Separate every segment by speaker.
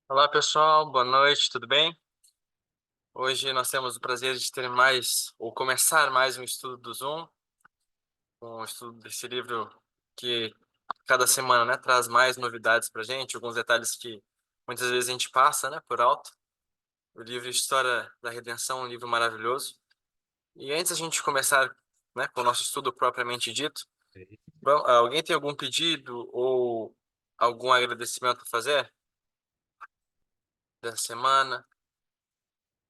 Speaker 1: Olá pessoal, boa noite, tudo bem? Hoje nós temos o prazer de ter mais, ou começar mais um estudo do Zoom, um estudo desse livro que cada semana, né, traz mais novidades pra gente, alguns detalhes que muitas vezes a gente passa, né, por alto. O livro História da Redenção, um livro maravilhoso. E antes a gente começar, né, com o nosso estudo propriamente dito, alguém tem algum pedido ou algum agradecimento a fazer dessa semana?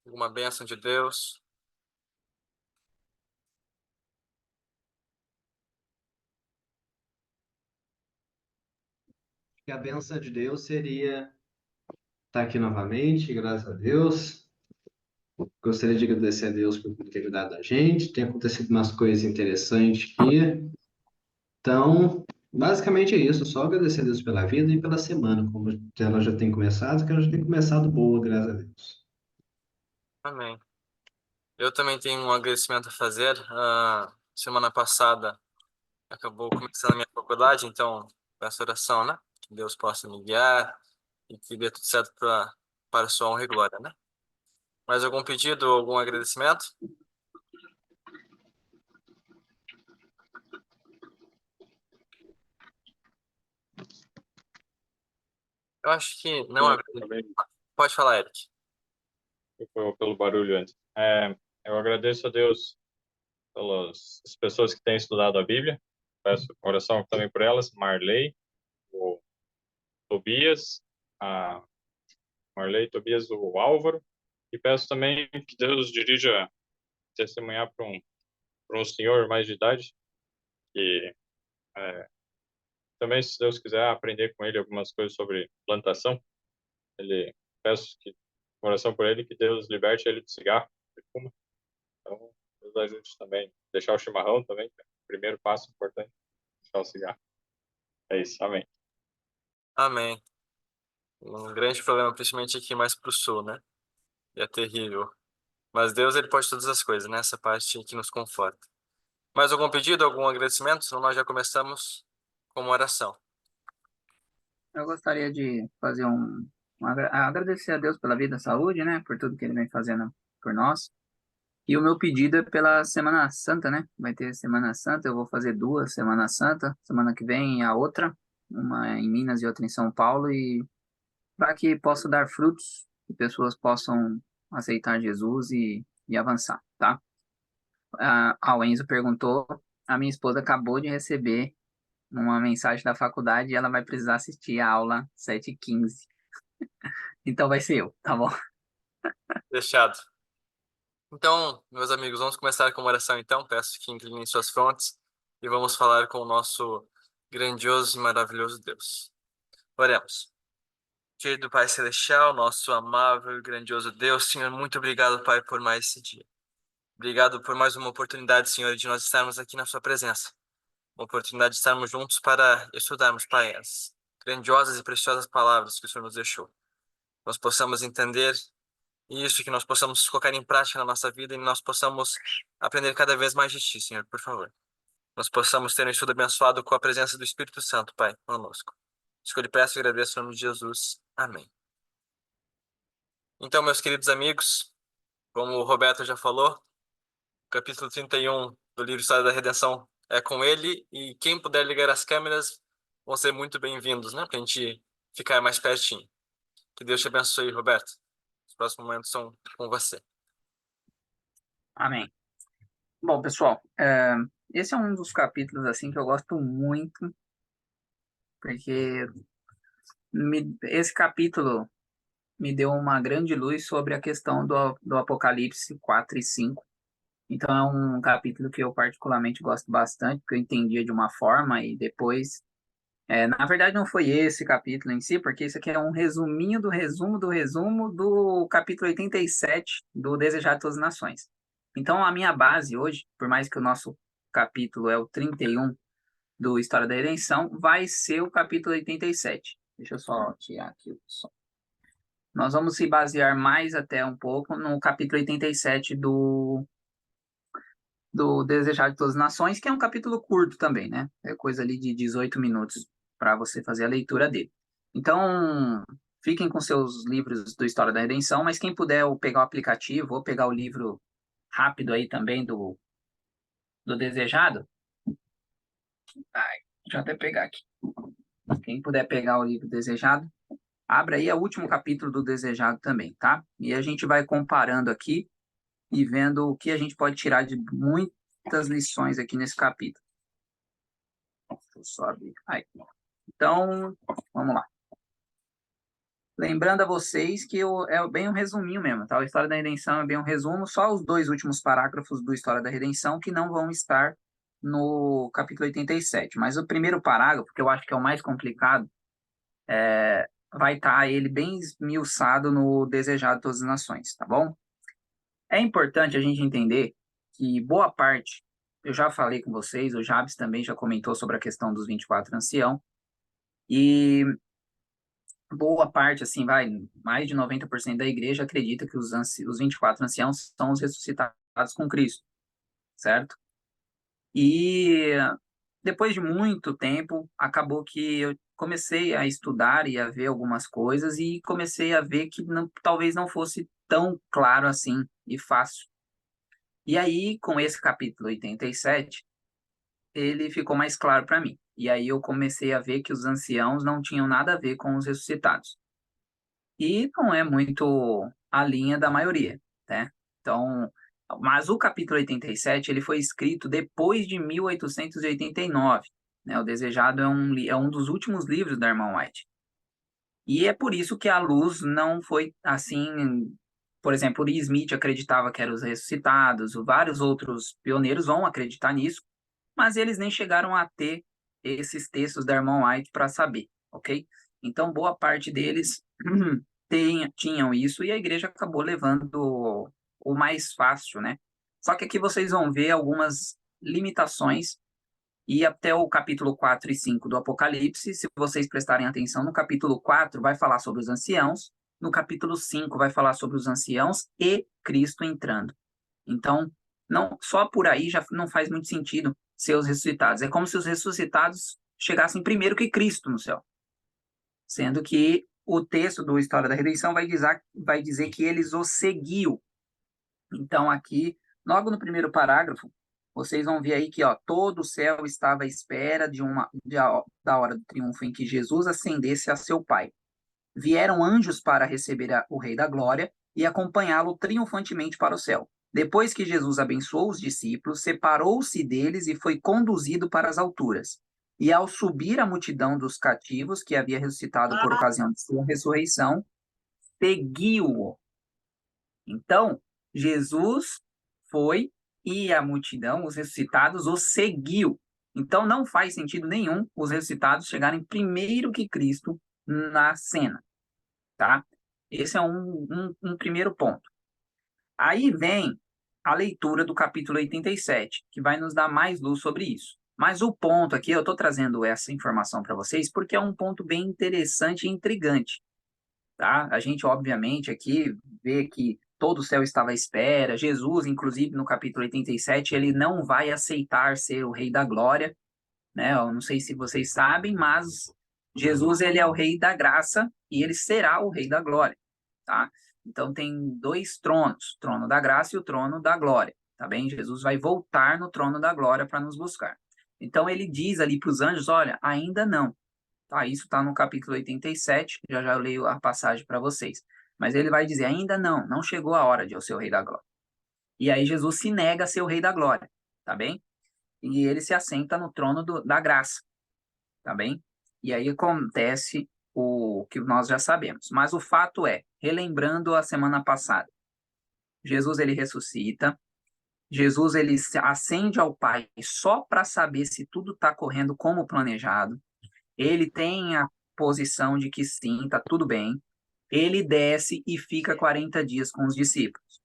Speaker 1: Alguma bênção de Deus?
Speaker 2: Que a bênção de Deus seria estar aqui novamente, graças a Deus. Gostaria de agradecer a Deus por ter ajudado a gente. Tem acontecido umas coisas interessantes aqui. Então, basicamente é isso. Só agradecer a Deus pela vida e pela semana, como ela já tem começado, que ela já tem começado boa, graças a Deus.
Speaker 1: Amém. Eu também tenho um agradecimento a fazer. Semana passada acabou começando a minha faculdade, então peço oração, né? Que Deus possa me guiar e que dê tudo certo para a sua honra e glória, né? Mais algum pedido ou algum agradecimento? Eu acho que não.
Speaker 3: Sim, também
Speaker 1: Pode falar, Eric.
Speaker 3: pelo barulho antes. Eu agradeço a Deus pelas as pessoas que têm estudado a Bíblia. Peço oração também por elas, Marley, o Tobias, a Tobias, o Álvaro. E peço também que Deus dirija testemunhar para um senhor mais de idade, que é, também, se Deus quiser, aprender com ele algumas coisas sobre plantação. Ele peço que oração por ele, que Deus liberte ele do cigarro, de fumo. Então, Deus ajude também. Deixar o chimarrão também, que é o primeiro passo importante. Deixar o cigarro. É isso, amém.
Speaker 1: Amém. Um grande problema, principalmente aqui mais pro sul, né? E é terrível. Mas Deus, ele pode todas as coisas, né? Essa parte que nos conforta. Mais algum pedido, algum agradecimento? Senão nós já começamos com uma oração.
Speaker 4: Eu gostaria de fazer agradecer a Deus pela vida e saúde, né? Por tudo que Ele vem fazendo por nós. E o meu pedido é pela Semana Santa, né? Vai ter Semana Santa, eu vou fazer duas Semanas Santa. Semana que vem a outra, uma em Minas e outra em São Paulo. E para que possa dar frutos, que pessoas possam aceitar Jesus e avançar, tá? O Enzo perguntou, a minha esposa acabou de receber uma mensagem da faculdade e ela vai precisar assistir a aula 7h15. Então vai ser eu, tá bom?
Speaker 1: Fechado. Então, meus amigos, vamos começar com uma oração então. Peço que inclinem suas frontes e vamos falar com o nosso grandioso e maravilhoso Deus. Oremos. Querido Pai Celestial, nosso amável e grandioso Deus, Senhor, muito obrigado, Pai, por mais esse dia. Obrigado por mais uma oportunidade, Senhor, de nós estarmos aqui na Sua presença. Uma oportunidade de estarmos juntos para estudarmos, Pai, as grandiosas e preciosas palavras que o Senhor nos deixou. Nós possamos entender isso, que nós possamos colocar em prática na nossa vida e nós possamos aprender cada vez mais de Ti, Senhor, por favor. Nós possamos ter um estudo abençoado com a presença do Espírito Santo, Pai, conosco. Isso que eu lhe peço e agradeço em nome de Jesus. Amém. Então, meus queridos amigos, como o Roberto já falou, capítulo 31 do livro História da Redenção é com ele e quem puder ligar as câmeras vão ser muito bem-vindos, né? Pra gente ficar mais pertinho. Que Deus te abençoe, Roberto. Os próximos momentos são com você.
Speaker 4: Amém. Bom, pessoal, esse é um dos capítulos assim que eu gosto muito, porque esse capítulo me deu uma grande luz sobre a questão do Apocalipse 4 e 5. Então é um capítulo que eu particularmente gosto bastante, porque eu entendia de uma forma e depois. Na verdade, não foi esse capítulo em si, porque isso aqui é um resuminho do resumo do resumo do capítulo 87 do Desejar de Todas as Nações. Então, a minha base hoje, por mais que o nosso capítulo é o 31 do História da Redenção, vai ser o capítulo 87. Deixa eu só tirar aqui o som. Nós vamos se basear mais até um pouco no capítulo 87 do Desejar de Todas as Nações, que é um capítulo curto também, né? É coisa ali de 18 minutos para você fazer a leitura dele. Então, fiquem com seus livros do História da Redenção, mas quem puder ou pegar o aplicativo ou pegar o livro rápido aí também do Desejado, deixa eu até pegar aqui. Quem puder pegar o livro Desejado, abra aí o último capítulo do Desejado também, tá? E a gente vai comparando aqui e vendo o que a gente pode tirar de muitas lições aqui nesse capítulo. Deixa eu só abrir. Aí. Então, vamos lá. Lembrando a vocês que é bem um resuminho mesmo, tá? A História da Redenção é bem um resumo, só os 2 últimos parágrafos do História da Redenção que não vão estar no capítulo 87. Mas o primeiro parágrafo, que eu acho que é o mais complicado, vai estar ele bem esmiuçado no Desejado de Todas as Nações, tá bom? É importante a gente entender que boa parte, eu já falei com vocês, o Jabes também já comentou sobre a questão dos 24 anciãos, e boa parte, assim, mais de 90% da igreja acredita que os 24 anciãos são os ressuscitados com Cristo, certo? E depois de muito tempo, acabou que eu comecei a estudar e a ver algumas coisas e comecei a ver que talvez não fosse tão claro assim e fácil. E aí, com esse capítulo 87, ele ficou mais claro para mim. E aí eu comecei a ver que os anciãos não tinham nada a ver com os ressuscitados. E não é muito a linha da maioria, né? Então, mas o capítulo 87, ele foi escrito depois de 1889, né? O Desejado é um dos últimos livros da irmã White. E é por isso que a luz não foi assim. Por exemplo, o Lee Smith acreditava que eram os ressuscitados, vários outros pioneiros vão acreditar nisso, mas eles nem chegaram a ter esses textos da irmã White para saber, ok? Então, boa parte deles tinham isso e a igreja acabou levando o mais fácil, né? Só que aqui vocês vão ver algumas limitações e até o capítulo 4 e 5 do Apocalipse, se vocês prestarem atenção, no capítulo 4 vai falar sobre os anciãos, no capítulo 5 vai falar sobre os anciãos e Cristo entrando. Então, não só por aí já não faz muito sentido ser os ressuscitados. É como se os ressuscitados chegassem primeiro que Cristo no céu. Sendo que o texto do História da Redenção vai dizer que eles o seguiam. Então, aqui, logo no primeiro parágrafo, vocês vão ver aí que todo o céu estava à espera da hora do triunfo em que Jesus ascendesse a seu Pai. Vieram anjos para receber o Rei da Glória e acompanhá-lo triunfantemente para o céu. Depois que Jesus abençoou os discípulos, separou-se deles e foi conduzido para as alturas. E ao subir a multidão dos cativos, que havia ressuscitado por ocasião de sua ressurreição, seguiu-o. Então, Jesus foi e a multidão, os ressuscitados, o seguiu. Então, não faz sentido nenhum os ressuscitados chegarem primeiro que Cristo na cena, tá? Esse é um primeiro ponto. Aí vem a leitura do capítulo 87, que vai nos dar mais luz sobre isso. Mas o ponto aqui, eu estou trazendo essa informação para vocês porque é um ponto bem interessante e intrigante, tá? A gente, obviamente, aqui vê que todo o céu estava à espera. Jesus, inclusive, no capítulo 87, ele não vai aceitar ser o Rei da Glória, né? Eu não sei se vocês sabem, mas Jesus, ele é o Rei da Graça e ele será o Rei da Glória, tá? Então, tem 2 tronos, o trono da graça e o trono da glória, tá bem? Jesus vai voltar no trono da glória para nos buscar. Então, ele diz ali para os anjos, olha, ainda não. Tá, isso está no capítulo 87, já eu leio a passagem para vocês. Mas ele vai dizer, ainda não chegou a hora de eu ser o Rei da Glória. E aí Jesus se nega a ser o Rei da Glória, tá bem? E ele se assenta no trono da graça, tá bem? E aí acontece o que nós já sabemos. Mas o fato é, relembrando a semana passada, Jesus ele ressuscita, Jesus ele ascende ao Pai só para saber se tudo está correndo como planejado. Ele tem a posição de que sim, está tudo bem. Ele desce e fica 40 dias com os discípulos.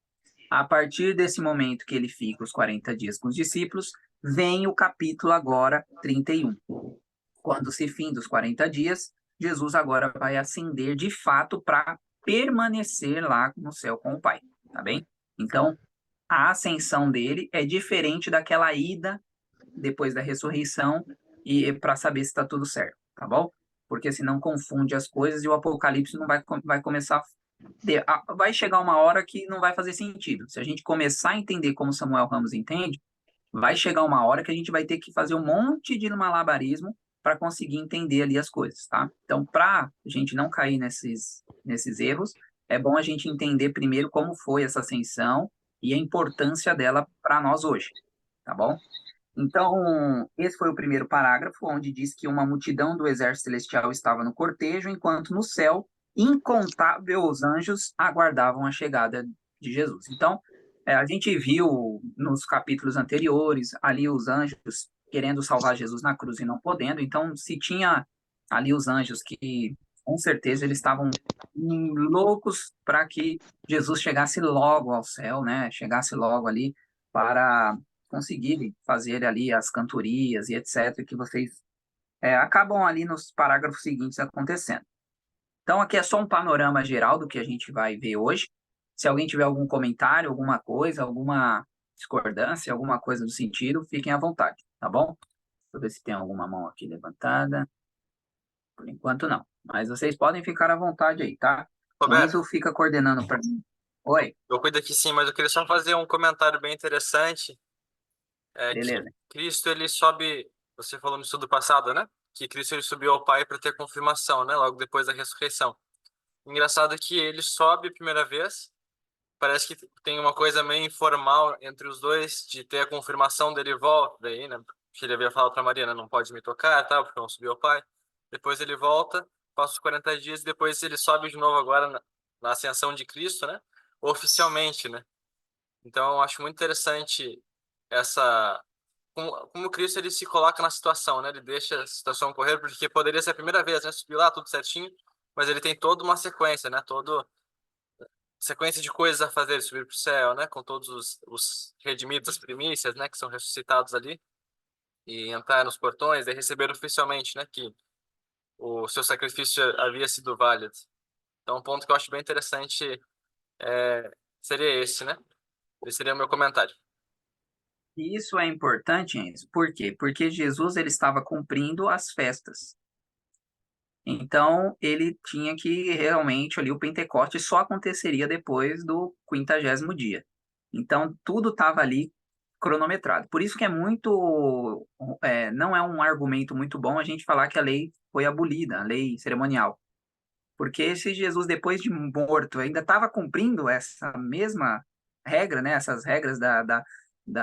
Speaker 4: A partir desse momento que ele fica os 40 dias com os discípulos, vem o capítulo agora 31. Quando se fim dos 40 dias, Jesus agora vai ascender de fato para permanecer lá no céu com o Pai, tá bem? Então, a ascensão dele é diferente daquela ida depois da ressurreição e para saber se está tudo certo, tá bom? porque senão confunde as coisas e o Apocalipse não vai começar. Vai chegar uma hora que não vai fazer sentido. Se a gente começar a entender como Samuel Ramos entende, vai chegar uma hora que a gente vai ter que fazer um monte de malabarismo para conseguir entender ali as coisas, tá? Então, para a gente não cair nesses erros, é bom a gente entender primeiro como foi essa ascensão e a importância dela para nós hoje, tá bom? Então, esse foi o primeiro parágrafo, onde diz que uma multidão do exército celestial estava no cortejo, enquanto no céu, incontáveis anjos aguardavam a chegada de Jesus. Então, a gente viu nos capítulos anteriores, ali os anjos querendo salvar Jesus na cruz e não podendo. Então, se tinha ali os anjos que, com certeza, eles estavam loucos para que Jesus chegasse logo ao céu, né? Chegasse logo ali para conseguirem fazer ali as cantorias e etc., que vocês acabam ali nos parágrafos seguintes acontecendo. Então, aqui é só um panorama geral do que a gente vai ver hoje. Se alguém tiver algum comentário, alguma coisa, alguma discordância, alguma coisa do sentido, fiquem à vontade, tá bom? Deixa eu ver se tem alguma mão aqui levantada. Por enquanto, não. Mas vocês podem ficar à vontade aí, tá? O
Speaker 1: Roberto,
Speaker 4: Enzo fica coordenando para mim. Oi,
Speaker 1: eu cuido aqui sim, mas eu queria só fazer um comentário bem interessante. É que
Speaker 4: beleza.
Speaker 1: Cristo, ele sobe, você falou no estudo passado, né? Que Cristo, ele subiu ao Pai para ter confirmação, né? Logo depois da ressurreição. Engraçado que ele sobe a primeira vez, parece que tem uma coisa meio informal entre os dois, de ter a confirmação dele volta, daí, né? Que ele havia falado para Maria, né? Não pode me tocar, tá? Porque eu não subi ao Pai. Depois ele volta, passa os 40 dias, e depois ele sobe de novo agora na ascensão de Cristo, né? Oficialmente, né? Então, eu acho muito interessante essa como o Cristo ele se coloca na situação, né? Ele deixa a situação correr, porque poderia ser a primeira vez, né? Subir lá tudo certinho, mas ele tem toda uma sequência, né? Toda sequência de coisas a fazer, subir para o céu, né? Com todos os redimidos, as primícias, né? Que são ressuscitados ali e entrar nos portões e receber oficialmente, né? Que o seu sacrifício havia sido válido. Então, um ponto que eu acho bem interessante seria esse, né? Esse seria o meu comentário.
Speaker 4: E isso é importante, Enzo. Por quê? Porque Jesus ele estava cumprindo as festas. Então, ele tinha que realmente ali o Pentecoste só aconteceria depois do 50º dia. Então, tudo estava ali cronometrado. Por isso que é muito, não é um argumento muito bom a gente falar que a lei foi abolida, a lei cerimonial. Porque se Jesus, depois de morto, ainda estava cumprindo essa mesma regra, né, essas regras da-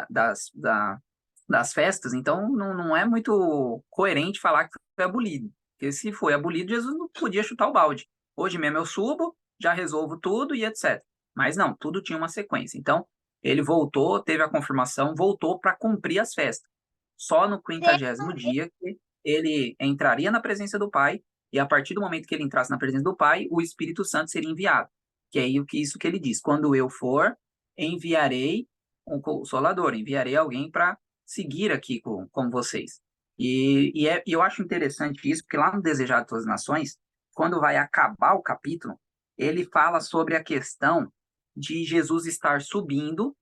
Speaker 4: das, da, das festas, então não é muito coerente falar que foi abolido. Porque se foi abolido, Jesus não podia chutar o balde. Hoje mesmo eu subo, já resolvo tudo e etc. Mas não, tudo tinha uma sequência. Então, ele voltou, teve a confirmação, voltou para cumprir as festas. Só no 50º dia que ele entraria na presença do Pai, e a partir do momento que ele entrasse na presença do Pai, o Espírito Santo seria enviado. Que é isso que ele diz: quando eu for, enviarei um consolador, enviarei alguém para seguir aqui com vocês. E eu acho interessante isso, porque lá no Desejado de Todas as Nações, quando vai acabar o capítulo, ele fala sobre a questão de Jesus estar subindo,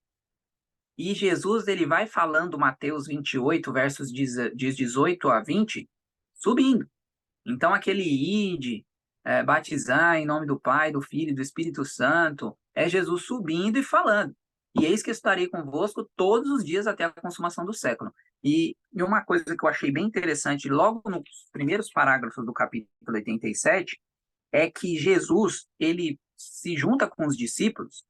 Speaker 4: e Jesus ele vai falando, Mateus 28, versos 18 a 20, subindo. Então, aquele ide, batizar em nome do Pai, do Filho e do Espírito Santo, é Jesus subindo e falando. E eis que estarei convosco todos os dias até a consumação do século. E uma coisa que eu achei bem interessante, logo nos primeiros parágrafos do capítulo 87, é que Jesus, ele se junta com os discípulos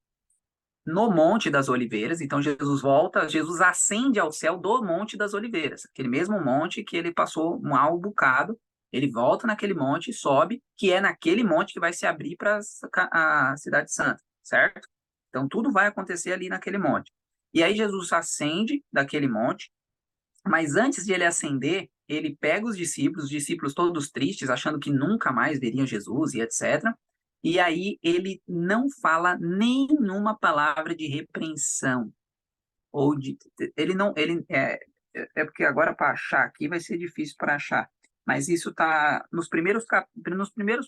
Speaker 4: no Monte das Oliveiras. Então, Jesus volta, Jesus ascende ao céu do Monte das Oliveiras, aquele mesmo monte que ele passou um mau bocado. Ele volta naquele monte e sobe, que é naquele monte que vai se abrir para a Cidade Santa, certo? Então, tudo vai acontecer ali naquele monte. E aí, Jesus ascende daquele monte, mas antes de ele ascender, ele pega os discípulos todos tristes, achando que nunca mais veriam Jesus e etc. E aí ele não fala nenhuma palavra de repreensão ou de ele não ele é porque agora para achar aqui vai ser difícil para achar, mas isso está nos primeiros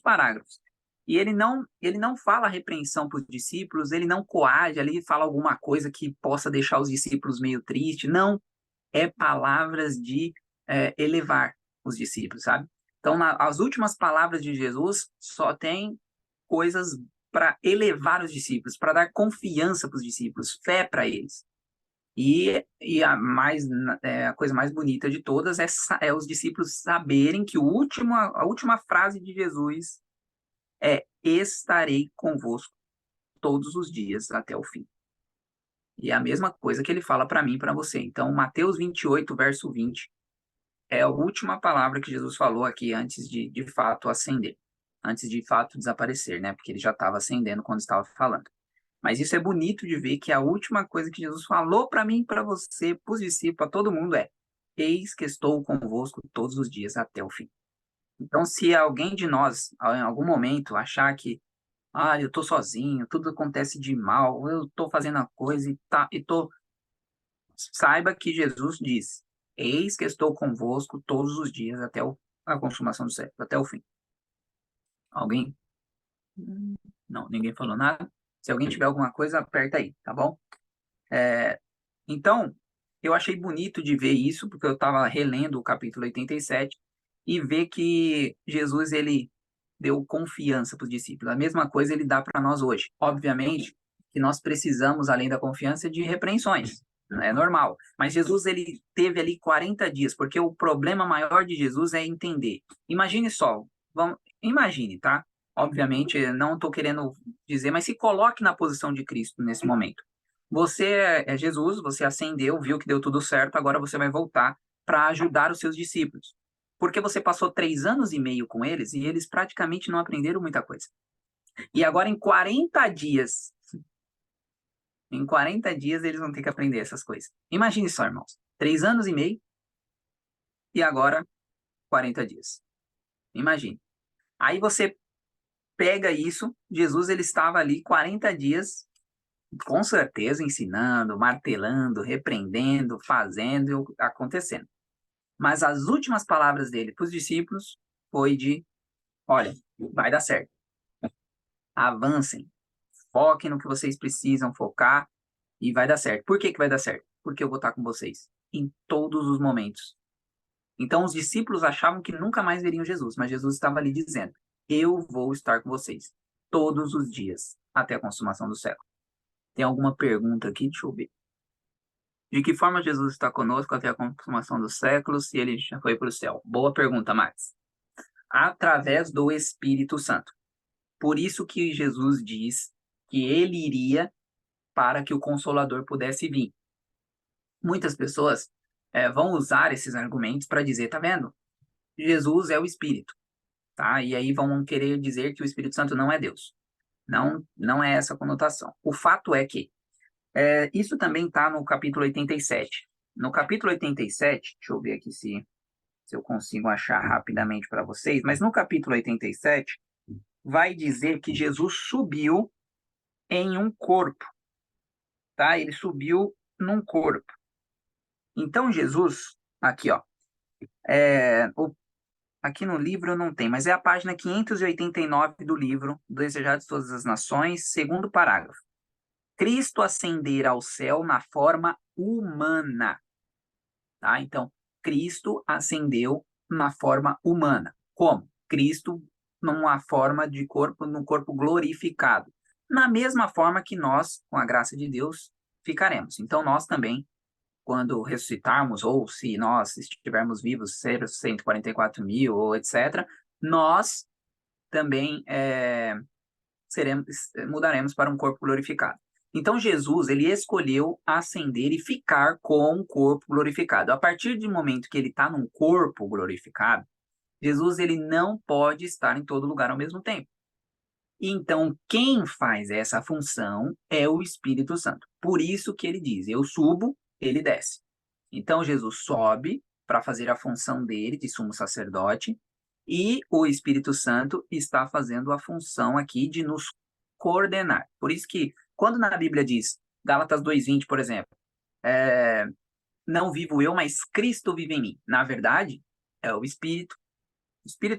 Speaker 4: parágrafos. E ele não fala repreensão para os discípulos, ele não coage ali, fala alguma coisa que possa deixar os discípulos meio tristes, não, é palavras de elevar os discípulos, sabe? Então, as últimas palavras de Jesus só tem coisas para elevar os discípulos, para dar confiança para os discípulos, fé para eles. E a coisa mais bonita de todas é os discípulos saberem que a última frase de Jesus é: estarei convosco todos os dias até o fim. E é a mesma coisa que ele fala para mim e para você. Então, Mateus 28, verso 20, é a última palavra que Jesus falou aqui antes de fato ascender, antes de fato desaparecer, né? Porque ele já estava ascendendo quando estava falando. Mas isso é bonito de ver que a última coisa que Jesus falou para mim, para você, para os discípulos, para todo mundo é: eis que estou convosco todos os dias até o fim. Então, se alguém de nós, em algum momento, achar que eu estou sozinho, tudo acontece de mal, eu estou fazendo a coisa saiba que Jesus diz: eis que estou convosco todos os dias até a consumação do século, até o fim. Alguém? Não, ninguém falou nada. Se alguém tiver alguma coisa, aperta aí, tá bom? Então, eu achei bonito de ver isso, porque eu estava relendo o capítulo 87 e ver que Jesus, ele deu confiança para os discípulos. A mesma coisa ele dá para nós hoje. Obviamente que nós precisamos, além da confiança, de repreensões. É normal. Mas Jesus, ele teve ali 40 dias, porque o problema maior de Jesus é entender. Imagine só, imagine, tá? Obviamente, não estou querendo dizer, mas se coloque na posição de Cristo nesse momento. Você é Jesus, você ascendeu, viu que deu tudo certo, agora você vai voltar para ajudar os seus discípulos. Porque você passou 3 anos e meio com eles e eles praticamente não aprenderam muita coisa. E agora em 40 dias eles vão ter que aprender essas coisas. Imagine só, irmãos. 3 anos e meio e agora 40 dias. Imagine. Aí você pega isso, Jesus ele estava ali 40 dias, com certeza ensinando, martelando, repreendendo, fazendo, acontecendo. Mas as últimas palavras dele para os discípulos foi de: olha, vai dar certo. Avancem, foquem no que vocês precisam focar e vai dar certo. Por que vai dar certo? Porque eu vou estar com vocês em todos os momentos. Então os discípulos achavam que nunca mais veriam Jesus, mas Jesus estava ali dizendo: eu vou estar com vocês todos os dias até a consumação do século. Tem alguma pergunta aqui? Deixa eu ver. De que forma Jesus está conosco até a consumação dos séculos se ele já foi para o céu? Boa pergunta, Max. Através do Espírito Santo. Por isso que Jesus diz que ele iria para que o Consolador pudesse vir. Muitas pessoas vão usar esses argumentos para dizer: tá vendo? Jesus é o Espírito, tá? E aí vão querer dizer que o Espírito Santo não é Deus. Não, não é essa a conotação. O fato é que isso também está no capítulo 87. No capítulo 87, deixa eu ver aqui se eu consigo achar rapidamente para vocês, mas no capítulo 87 vai dizer que Jesus subiu em um corpo, tá? Ele subiu num corpo. Então Jesus, aqui ó, aqui no livro não tem, mas é a página 589 do livro Desejados de Todas as Nações, segundo parágrafo. Cristo ascender ao céu na forma humana, tá? Então, Cristo ascendeu na forma humana. Como? Cristo numa forma de corpo, num corpo glorificado. Na mesma forma que nós, com a graça de Deus, ficaremos. Então, nós também, quando ressuscitarmos, ou se nós estivermos vivos, ser 144 mil, ou etc., nós também mudaremos para um corpo glorificado. Então, Jesus, ele escolheu ascender e ficar com um corpo glorificado. A partir do momento que ele está num corpo glorificado, Jesus, ele não pode estar em todo lugar ao mesmo tempo. Então, quem faz essa função é o Espírito Santo. Por isso que ele diz: eu subo, ele desce. Então, Jesus sobe para fazer a função dele de sumo sacerdote e o Espírito Santo está fazendo a função aqui de nos coordenar. Por isso que, quando na Bíblia diz, Gálatas 2:20, por exemplo, não vivo eu, mas Cristo vive em mim. Na verdade, é o Espírito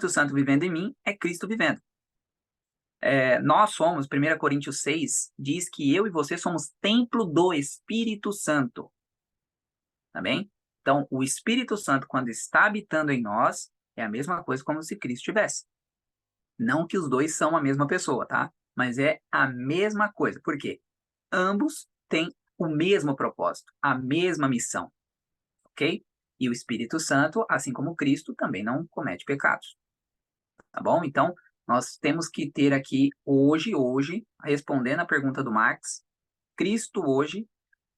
Speaker 4: Santo vivendo em mim, é Cristo vivendo. Nós somos, 1 Coríntios 6, diz que eu e você somos templo do Espírito Santo. Tá bem? Então, o Espírito Santo, quando está habitando em nós, É a mesma coisa como se Cristo tivesse. Não que os dois são a mesma pessoa, tá? Mas é a mesma coisa. Por quê? Ambos têm o mesmo propósito, a mesma missão, ok? E o Espírito Santo, assim como Cristo, também não comete pecados, tá bom? Então, nós temos que ter aqui hoje, respondendo a pergunta do Max, Cristo hoje,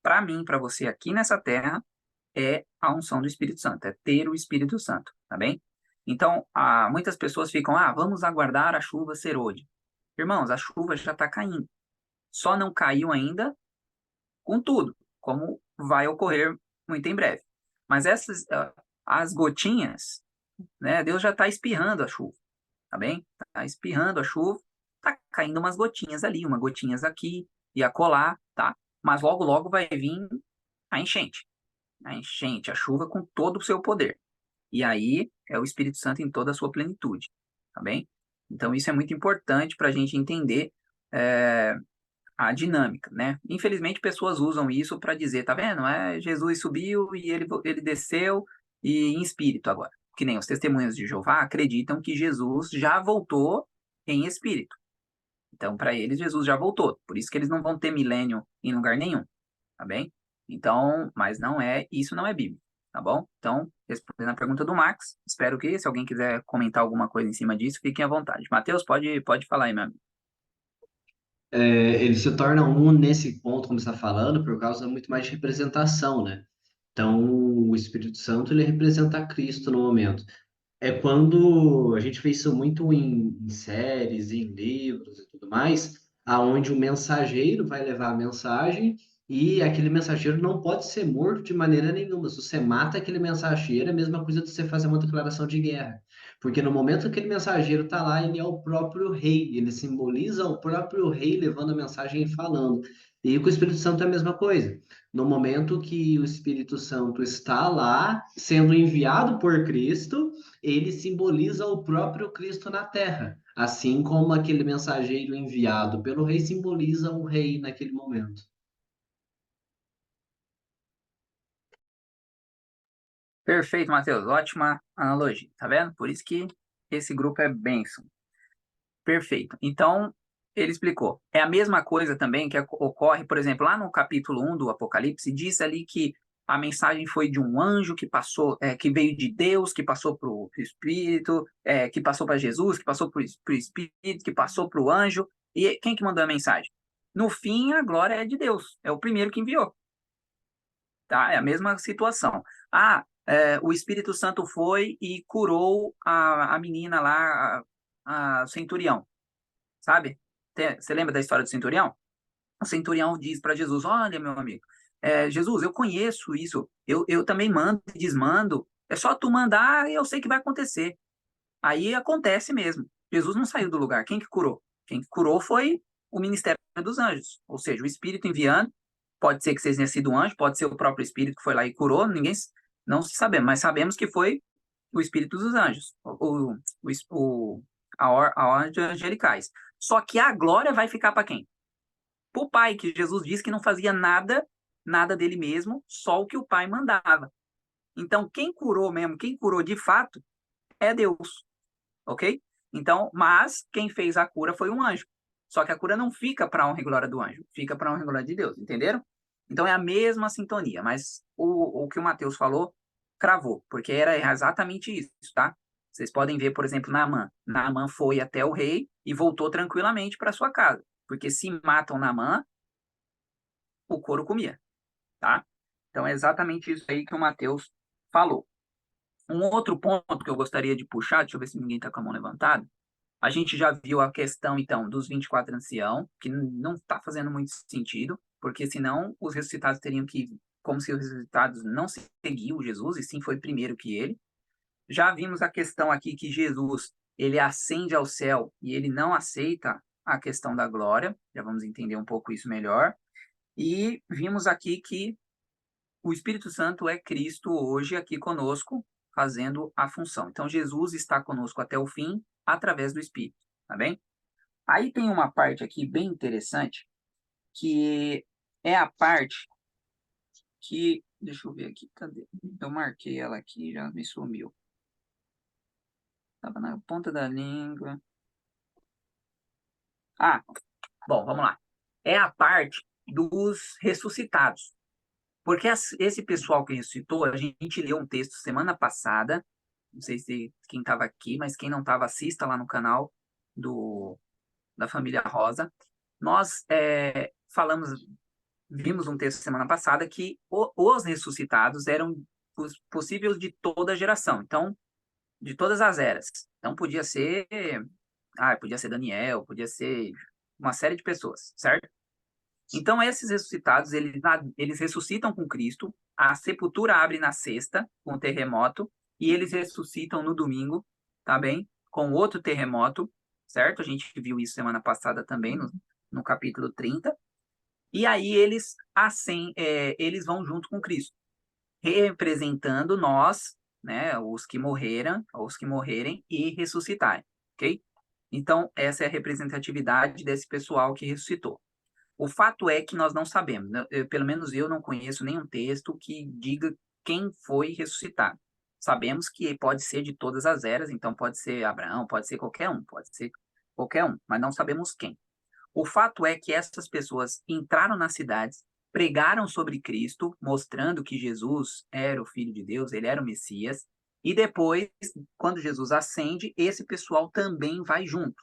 Speaker 4: para mim, para você aqui nessa terra, é a unção do Espírito Santo, é ter o Espírito Santo, tá bem? Então, muitas pessoas ficam, vamos aguardar a chuva ser hoje. Irmãos, a chuva já está caindo. Só não caiu ainda com tudo, como vai ocorrer muito em breve. Mas as gotinhas, né, Deus já está espirrando a chuva, tá bem? Está espirrando a chuva, está caindo umas gotinhas ali, umas gotinhas aqui e acolá, tá? Mas logo, logo vai vir a enchente. A enchente, a chuva com todo o seu poder. E aí é o Espírito Santo em toda a sua plenitude, tá bem? Então isso é muito importante para a gente entender a dinâmica, né? Infelizmente pessoas usam isso para dizer, tá vendo? Jesus subiu e ele desceu e em espírito agora. Que nem os testemunhas de Jeová acreditam que Jesus já voltou em espírito. Então, para eles, Jesus já voltou. Por isso que eles não vão ter milênio em lugar nenhum, tá bem? Então, mas isso não é bíblico, tá bom? Então, respondendo a pergunta do Max, espero que, se alguém quiser comentar alguma coisa em cima disso, fiquem à vontade. Matheus, pode falar aí, meu amigo.
Speaker 2: Ele se torna um nesse ponto, como você está falando, por causa muito mais de representação, né? Então, o Espírito Santo, ele representa Cristo no momento. É quando a gente vê isso muito em séries, em livros e tudo mais, aonde o mensageiro vai levar a mensagem e aquele mensageiro não pode ser morto de maneira nenhuma. Se você mata aquele mensageiro, é a mesma coisa de você fazer uma declaração de guerra. Porque no momento que aquele mensageiro está lá, ele é o próprio rei, ele simboliza o próprio rei levando a mensagem e falando. E com o Espírito Santo é a mesma coisa. No momento que o Espírito Santo está lá, sendo enviado por Cristo, ele simboliza o próprio Cristo na terra, assim como aquele mensageiro enviado pelo rei simboliza o rei naquele momento.
Speaker 4: Perfeito, Matheus. Ótima analogia, tá vendo? Por isso que esse grupo é bênção. Perfeito. Então, ele explicou. É a mesma coisa também que ocorre, por exemplo, lá no capítulo 1 do Apocalipse, diz ali que a mensagem foi de um anjo que passou, que veio de Deus, que passou para o Espírito, que passou para Jesus, que passou para o Espírito, que passou para o anjo. E quem que mandou a mensagem? No fim, a glória é de Deus. É o primeiro que enviou. Tá? É a mesma situação. O Espírito Santo foi e curou a menina lá, a centurião, sabe? Você lembra da história do centurião? O centurião diz para Jesus: Olha, meu amigo, Jesus, eu conheço isso, eu também mando e desmando, é só tu mandar e eu sei que vai acontecer. Aí acontece mesmo. Jesus não saiu do lugar. Quem que curou? Quem que curou foi o ministério dos anjos, ou seja, o Espírito enviando. Pode ser que seja sido um anjo, pode ser o próprio Espírito que foi lá e curou, ninguém não se sabe, mas sabemos que foi o Espírito dos anjos, a ordem de angelicais. Só que a glória vai ficar para quem? Para o Pai, que Jesus disse que não fazia nada dele mesmo, só o que o Pai mandava. Então, quem curou mesmo, quem curou de fato, é Deus, ok? Então, mas quem fez a cura foi um anjo. Só que a cura não fica para a honra e glória do anjo, fica para a honra e glória de Deus, entenderam? Então é a mesma sintonia, mas o que o Mateus falou cravou, porque era exatamente isso, tá? Vocês podem ver, por exemplo, Naamã. Naamã foi até o rei e voltou tranquilamente para sua casa, porque se matam Naamã, o couro comia, tá? Então é exatamente isso aí que o Mateus falou. Um outro ponto que eu gostaria de puxar, deixa eu ver se ninguém está com a mão levantada. A gente já viu a questão, então, dos 24 anciãos, que não está fazendo muito sentido, porque senão os ressuscitados teriam que, como se os ressuscitados não seguiam Jesus, e sim foi primeiro que ele. Já vimos a questão aqui que Jesus, ele ascende ao céu e ele não aceita a questão da glória, já vamos entender um pouco isso melhor. E vimos aqui que o Espírito Santo é Cristo hoje aqui conosco, fazendo a função. Então, Jesus está conosco até o fim, através do Espírito, tá bem? Aí tem uma parte aqui bem interessante, que é a parte que, deixa eu ver aqui, cadê? Eu marquei ela aqui, já me sumiu. Tava na ponta da língua. Ah, bom, vamos lá. É a parte dos ressuscitados. Porque esse pessoal que ressuscitou, a gente leu um texto semana passada, não sei se quem estava aqui, mas quem não estava, assista lá no canal da família Rosa. Nós vimos um texto semana passada que os ressuscitados eram os possíveis de toda a geração, então, de todas as eras. Então, podia ser Daniel, podia ser uma série de pessoas, certo? Então, esses ressuscitados, eles ressuscitam com Cristo, a sepultura abre na sexta, com o terremoto, e eles ressuscitam no domingo, tá bem? Com outro terremoto, certo? A gente viu isso semana passada também, no capítulo 30. E aí eles vão junto com Cristo, representando nós, né, os que morrerem e ressuscitarem, ok? Então, essa é a representatividade desse pessoal que ressuscitou. O fato é que nós não sabemos, né? Pelo menos eu não conheço nenhum texto que diga quem foi ressuscitado. Sabemos que pode ser de todas as eras, então pode ser Abraão, pode ser qualquer um, mas não sabemos quem. O fato é que essas pessoas entraram nas cidades, pregaram sobre Cristo, mostrando que Jesus era o Filho de Deus, ele era o Messias, e depois, quando Jesus ascende, esse pessoal também vai junto,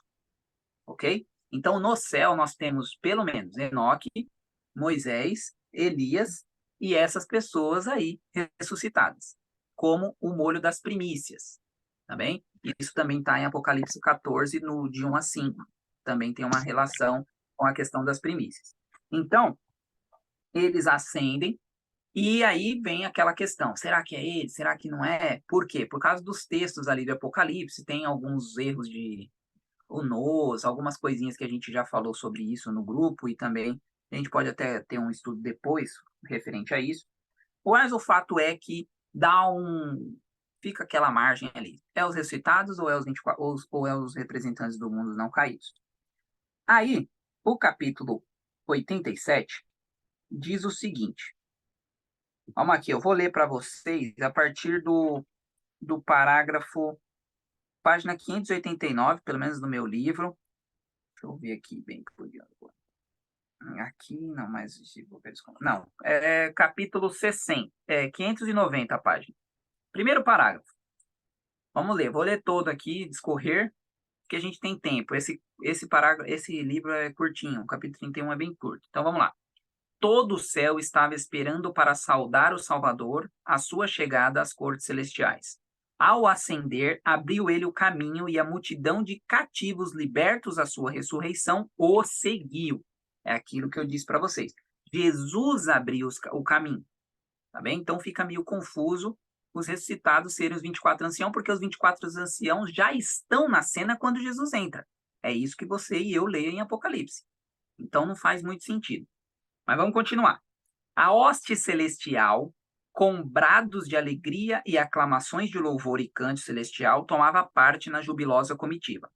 Speaker 4: ok? Então, no céu, nós temos pelo menos Enoque, Moisés, Elias e essas pessoas aí ressuscitadas, como o molho das primícias, tá bem? Isso também está em Apocalipse 14, de 1 a 5. Também tem uma relação com a questão das primícias. Então, eles ascendem, e aí vem aquela questão, será que é ele? Será que não é? Por quê? Por causa dos textos ali do Apocalipse, tem alguns erros de nos, algumas coisinhas que a gente já falou sobre isso no grupo, e também a gente pode até ter um estudo depois referente a isso. Mas o fato é que fica aquela margem ali. É os ressuscitados ou é os 24, ou é os representantes do mundo não caídos? Aí, o capítulo 87 diz o seguinte. Vamos aqui, eu vou ler para vocês a partir do parágrafo, página 589, pelo menos no meu livro. Deixa eu ver aqui bem por diante. Aqui, não, mas não, capítulo 60, 590 a página. Primeiro parágrafo. Vamos ler, vou ler todo aqui, discorrer, porque a gente tem tempo. Esse livro é curtinho, o capítulo 31 é bem curto. Então vamos lá. Todo o céu estava esperando para saudar o Salvador, a sua chegada às cortes celestiais. Ao ascender, abriu ele o caminho e a multidão de cativos libertos à sua ressurreição o seguiu. É aquilo que eu disse para vocês. Jesus abriu o caminho, tá bem? Então fica meio confuso os ressuscitados serem os 24 anciãos, porque os 24 anciãos já estão na cena quando Jesus entra. É isso que você e eu leem em Apocalipse. Então não faz muito sentido. Mas vamos continuar. A hoste celestial, com brados de alegria e aclamações de louvor e canto celestial, tomava parte na jubilosa comitiva.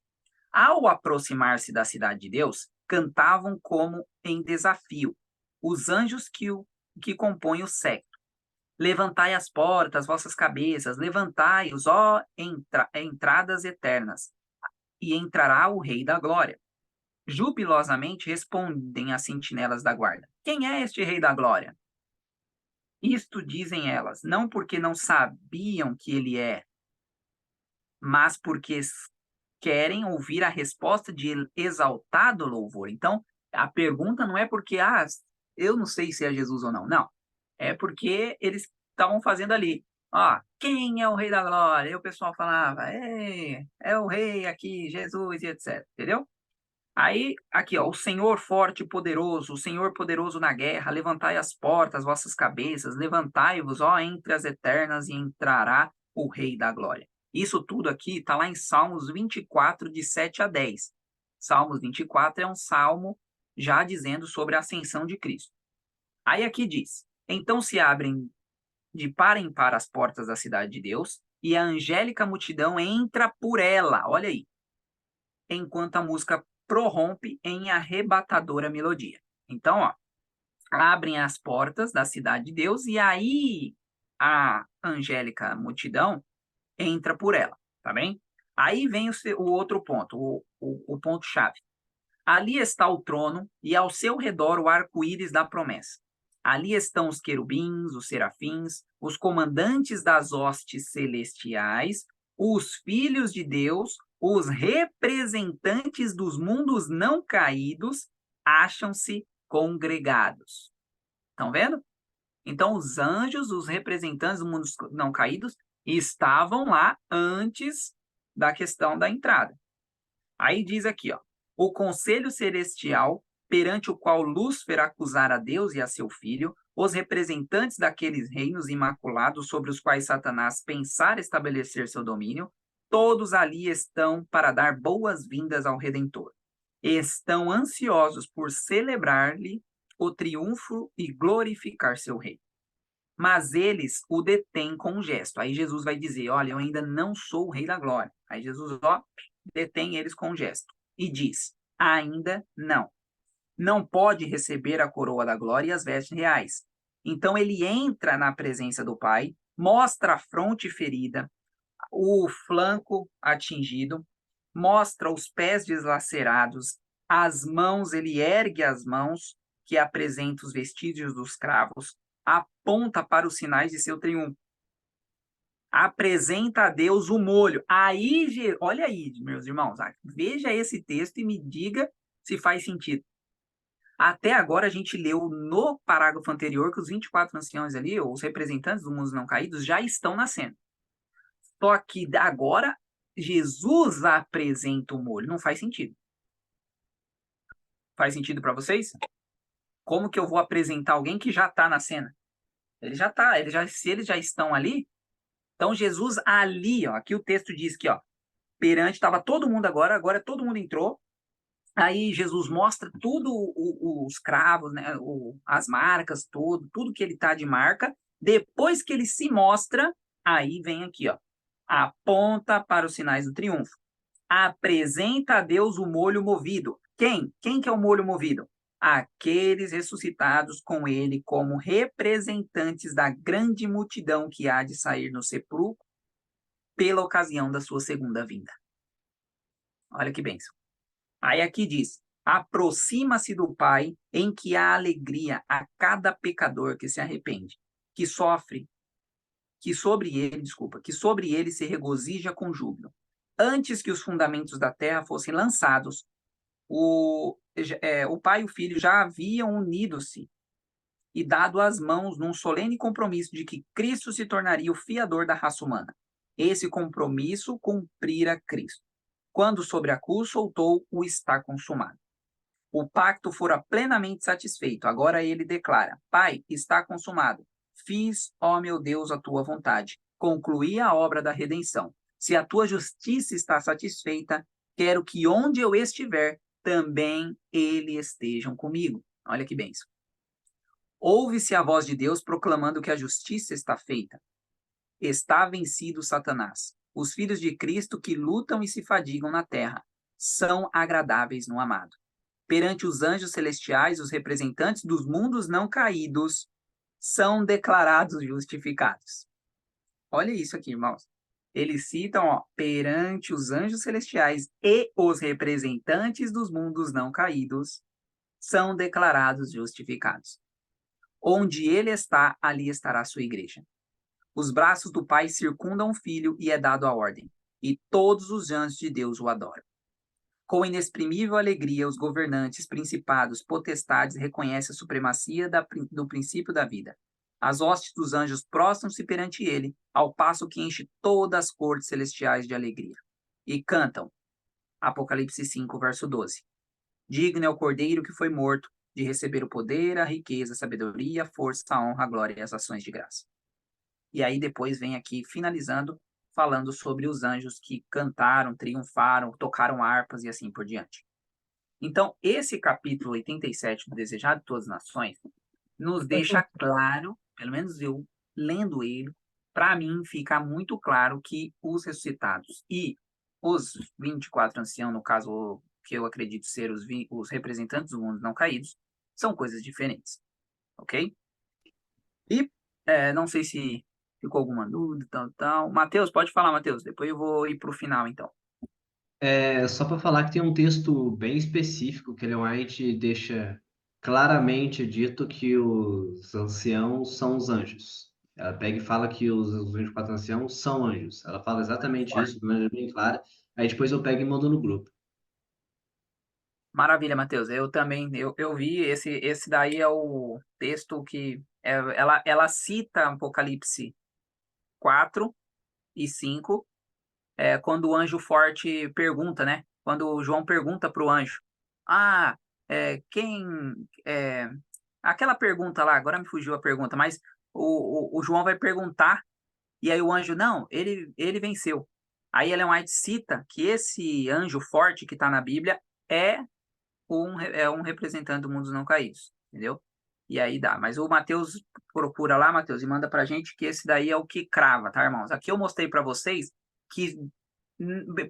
Speaker 4: Ao aproximar-se da cidade de Deus, cantavam como em desafio os anjos que compõem o séquito. Levantai as portas, vossas cabeças, levantai-os, ó entradas eternas, e entrará o Rei da Glória. Jubilosamente respondem as sentinelas da guarda. Quem é este Rei da Glória? Isto dizem elas, não porque não sabiam que ele é, mas porque querem ouvir a resposta de exaltado louvor. Então, a pergunta não é porque, eu não sei se é Jesus ou não. Não. É porque eles estavam fazendo ali. Quem é o Rei da Glória? E o pessoal falava, é o Rei aqui, Jesus e etc. Entendeu? Aí, aqui, ó, o Senhor forte e poderoso, o Senhor poderoso na guerra, levantai as portas, vossas cabeças, levantai-vos, ó, entre as eternas, e entrará o Rei da Glória. Isso tudo aqui está lá em Salmos 24, de 7 a 10. Salmos 24 é um salmo já dizendo sobre a ascensão de Cristo. Aí aqui diz, então se abrem de par em par as portas da cidade de Deus, e a angélica multidão entra por ela, olha aí, enquanto a música prorrompe em arrebatadora melodia. Então, ó, abrem as portas da cidade de Deus e aí a angélica multidão entra por ela, tá bem? Aí vem o outro ponto, o ponto-chave. Ali está o trono e ao seu redor o arco-íris da promessa. Ali estão os querubins, os serafins, os comandantes das hostes celestiais, os filhos de Deus, os representantes dos mundos não caídos, acham-se congregados. Estão vendo? Então, os anjos, os representantes dos mundos não caídos, estavam lá antes da questão da entrada. Aí diz aqui, ó, o conselho celestial, perante o qual Lúcifer acusara a Deus e a seu filho, os representantes daqueles reinos imaculados sobre os quais Satanás pensara estabelecer seu domínio, todos ali estão para dar boas-vindas ao Redentor. Estão ansiosos por celebrar-lhe o triunfo e glorificar seu rei. Mas eles o detêm com um gesto. Aí Jesus vai dizer, olha, eu ainda não sou o rei da glória. Aí Jesus, ó, detém eles com um gesto. E diz, ainda não. Não pode receber a coroa da glória e as vestes reais. Então ele entra na presença do Pai, mostra a fronte ferida, o flanco atingido, mostra os pés deslacerados, as mãos, ele ergue as mãos, que apresenta os vestígios dos cravos, aponta para os sinais de seu triunfo. Apresenta a Deus o molho. Aí, olha aí, meus irmãos, veja esse texto e me diga se faz sentido. Até agora a gente leu no parágrafo anterior que os 24 anciãos ali, ou os representantes do mundo não caídos, já estão nascendo. Só que agora Jesus apresenta o molho. Não faz sentido. Faz sentido para vocês? Como que eu vou apresentar alguém que já está na cena? Ele já está, se eles já estão ali, então Jesus ali, ó, aqui o texto diz que, ó, perante, estava todo mundo agora todo mundo entrou, aí Jesus mostra tudo, os cravos, né, as marcas, tudo que ele tá de marca, depois que ele se mostra, aí vem aqui, ó, aponta para os sinais do triunfo, apresenta a Deus o molho movido. Quem que é o molho movido? Aqueles ressuscitados com ele como representantes da grande multidão que há de sair no sepulcro pela ocasião da sua segunda vinda. Olha que bênção. Aí aqui diz, aproxima-se do Pai em que há alegria a cada pecador que se arrepende, que sofre, que sobre ele se regozija com júbilo. Antes que os fundamentos da terra fossem lançados, o Pai e o Filho já haviam unido-se e dado as mãos num solene compromisso de que Cristo se tornaria o fiador da raça humana. Esse compromisso cumprira Cristo. Quando sobre a cruz soltou o está consumado. O pacto fora plenamente satisfeito. Agora ele declara, Pai, está consumado. Fiz, ó meu Deus, a tua vontade. Concluí a obra da redenção. Se a tua justiça está satisfeita, quero que onde eu estiver, também eles estejam comigo. Olha que bênção. Ouve-se a voz de Deus proclamando que a justiça está feita. Está vencido Satanás. Os filhos de Cristo que lutam e se fadigam na terra são agradáveis no amado. Perante os anjos celestiais, os representantes dos mundos não caídos são declarados justificados. Olha isso aqui, irmãos. Eles citam, ó, perante os anjos celestiais e os representantes dos mundos não caídos são declarados justificados. Onde ele está, ali estará a sua igreja. Os braços do Pai circundam o Filho e é dado a ordem, e todos os anjos de Deus o adoram. Com inexprimível alegria, os governantes, principados, potestades reconhecem a supremacia do princípio da vida. As hostes dos anjos prostram-se perante ele, ao passo que enche todas as cortes celestiais de alegria. E cantam, Apocalipse 5, verso 12. Digno é o Cordeiro que foi morto, de receber o poder, a riqueza, a sabedoria, a força, a honra, a glória e as ações de graça. E aí depois vem aqui, finalizando, falando sobre os anjos que cantaram, triunfaram, tocaram harpas e assim por diante. Então, esse capítulo 87 do Desejado de Todas as Nações nos deixa claro, pelo menos eu lendo ele, para mim fica muito claro que os ressuscitados e os 24 anciãos, no caso que eu acredito ser os representantes do mundo não caídos, são coisas diferentes, ok? E não sei se ficou alguma dúvida, tal. Matheus, pode falar, Matheus. Depois eu vou ir para o final, então.
Speaker 2: Só para falar que tem um texto bem específico que Ellen White deixa claramente dito que os anciãos são os anjos. Ela pega e fala que os 24 anciãos são anjos. Ela fala exatamente isso, de maneira bem clara. Aí depois eu pego e mando no grupo.
Speaker 4: Maravilha, Matheus. Eu também, eu vi, esse daí é o texto que ela cita Apocalipse 4 e 5, quando o anjo forte pergunta, né? Quando o João pergunta para o anjo, ah, quem... é, aquela pergunta lá, agora me fugiu a pergunta, mas o João vai perguntar, e aí o anjo, não, ele venceu. Aí Ellen White cita que esse anjo forte que está na Bíblia é um representante do mundo dos não caídos, entendeu? E aí dá. Mas o Matheus procura lá, Matheus, e manda pra gente que esse daí é o que crava, tá, irmãos? Aqui eu mostrei para vocês que,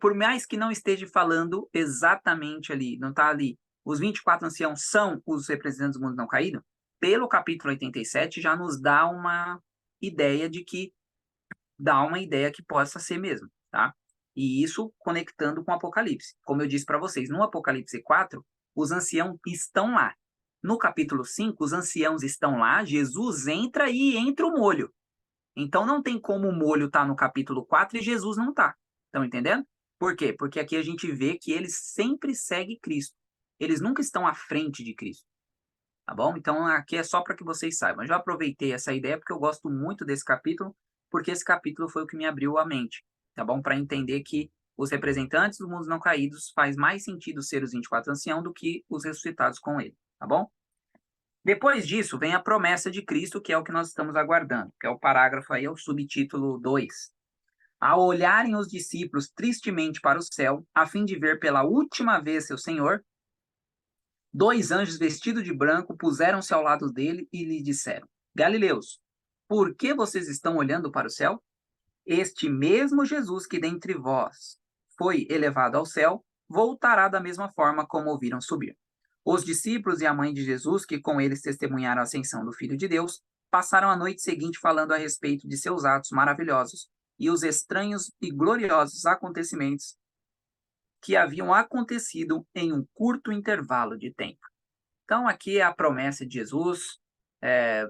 Speaker 4: por mais que não esteja falando exatamente ali, não tá ali, os 24 anciãos são os representantes do mundo não caído, pelo capítulo 87 já nos dá uma ideia de que possa ser mesmo, tá? E isso conectando com o Apocalipse. Como eu disse para vocês, no Apocalipse 4, os anciãos estão lá. No capítulo 5, os anciãos estão lá, Jesus entra e entra o molho. Então não tem como o molho estar no capítulo 4 e Jesus não está. Estão entendendo? Por quê? Porque aqui a gente vê que eles sempre seguem Cristo. Eles nunca estão à frente de Cristo. Tá bom? Então aqui é só para que vocês saibam. Eu já aproveitei essa ideia porque eu gosto muito desse capítulo, porque esse capítulo foi o que me abriu a mente, tá bom? Para entender que os representantes dos mundos não caídos faz mais sentido ser os 24 anciãos do que os ressuscitados com ele, tá bom? Depois disso, vem a promessa de Cristo, que é o que nós estamos aguardando, que é o parágrafo aí, é o subtítulo 2. Ao olharem os discípulos tristemente para o céu, a fim de ver pela última vez seu Senhor, 2 anjos vestidos de branco puseram-se ao lado dele e lhe disseram: Galileus, por que vocês estão olhando para o céu? Este mesmo Jesus que dentre vós foi elevado ao céu, voltará da mesma forma como o viram subir. Os discípulos e a mãe de Jesus, que com eles testemunharam a ascensão do Filho de Deus, passaram a noite seguinte falando a respeito de seus atos maravilhosos e os estranhos e gloriosos acontecimentos que haviam acontecido em um curto intervalo de tempo. Então, aqui é a promessa de Jesus.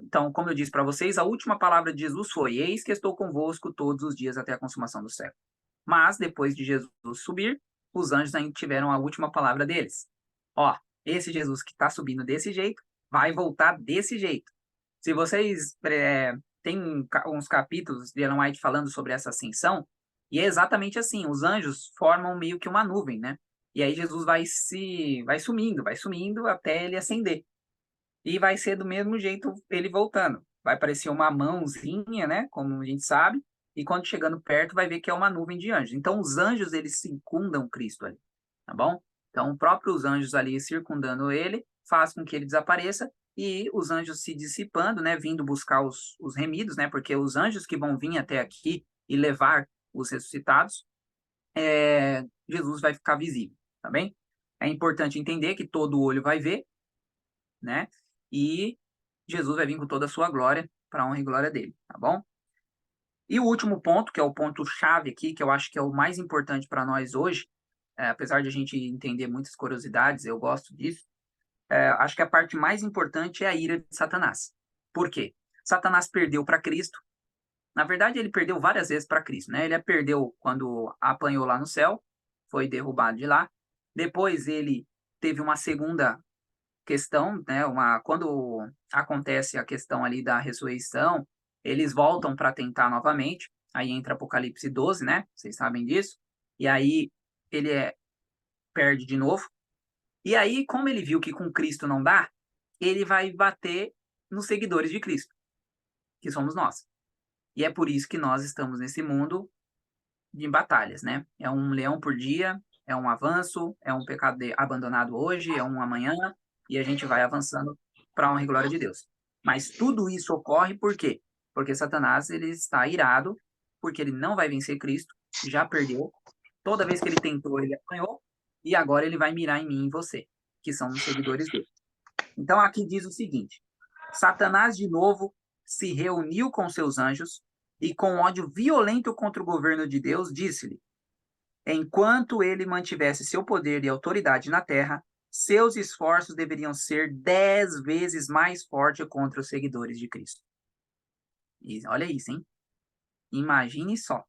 Speaker 4: Então, como eu disse para vocês, a última palavra de Jesus foi: Eis que estou convosco todos os dias até a consumação do século. Mas, depois de Jesus subir, os anjos ainda tiveram a última palavra deles. Ó, esse Jesus que está subindo desse jeito, vai voltar desse jeito. Se vocês têm uns capítulos de Ellen White falando sobre essa ascensão, e é exatamente assim, os anjos formam meio que uma nuvem, né? E aí Jesus vai sumindo até ele ascender. E vai ser do mesmo jeito ele voltando. Vai parecer uma mãozinha, né? Como a gente sabe. E quando chegando perto, vai ver que é uma nuvem de anjos. Então, os anjos, eles circundam Cristo ali. Tá bom? Então, próprios anjos ali circundando ele, faz com que ele desapareça. E os anjos se dissipando, né? Vindo buscar os remidos, né? Porque os anjos que vão vir até aqui e levar os ressuscitados, Jesus vai ficar visível, tá bem? É importante entender que todo olho vai ver, né? E Jesus vai vir com toda a sua glória para a honra e glória dele, tá bom? E o último ponto, que é o ponto-chave aqui, que eu acho que é o mais importante para nós hoje, apesar de a gente entender muitas curiosidades, eu gosto disso, acho que a parte mais importante é a ira de Satanás. Por quê? Satanás perdeu para Cristo. Na verdade, ele perdeu várias vezes para Cristo, né? Ele perdeu quando apanhou lá no céu, foi derrubado de lá. Depois ele teve uma segunda questão, né? Quando acontece a questão ali da ressurreição, eles voltam para tentar novamente. Aí entra Apocalipse 12, né? Vocês sabem disso. E aí ele perde de novo. E aí, como ele viu que com Cristo não dá, ele vai bater nos seguidores de Cristo, que somos nós. E é por isso que nós estamos nesse mundo de batalhas, né? É um leão por dia, é um avanço, é um pecado abandonado hoje, é um amanhã, e a gente vai avançando para a honra e glória de Deus. Mas tudo isso ocorre por quê? Porque Satanás ele está irado, porque ele não vai vencer Cristo, já perdeu. Toda vez que ele tentou, ele apanhou, e agora ele vai mirar em mim e em você, que são os seguidores dele. Então aqui diz o seguinte: Satanás de novo se reuniu com seus anjos e com ódio violento contra o governo de Deus, disse-lhe: Enquanto ele mantivesse seu poder e autoridade na terra, seus esforços deveriam ser 10 vezes mais fortes contra os seguidores de Cristo. E olha isso, hein? Imagine só.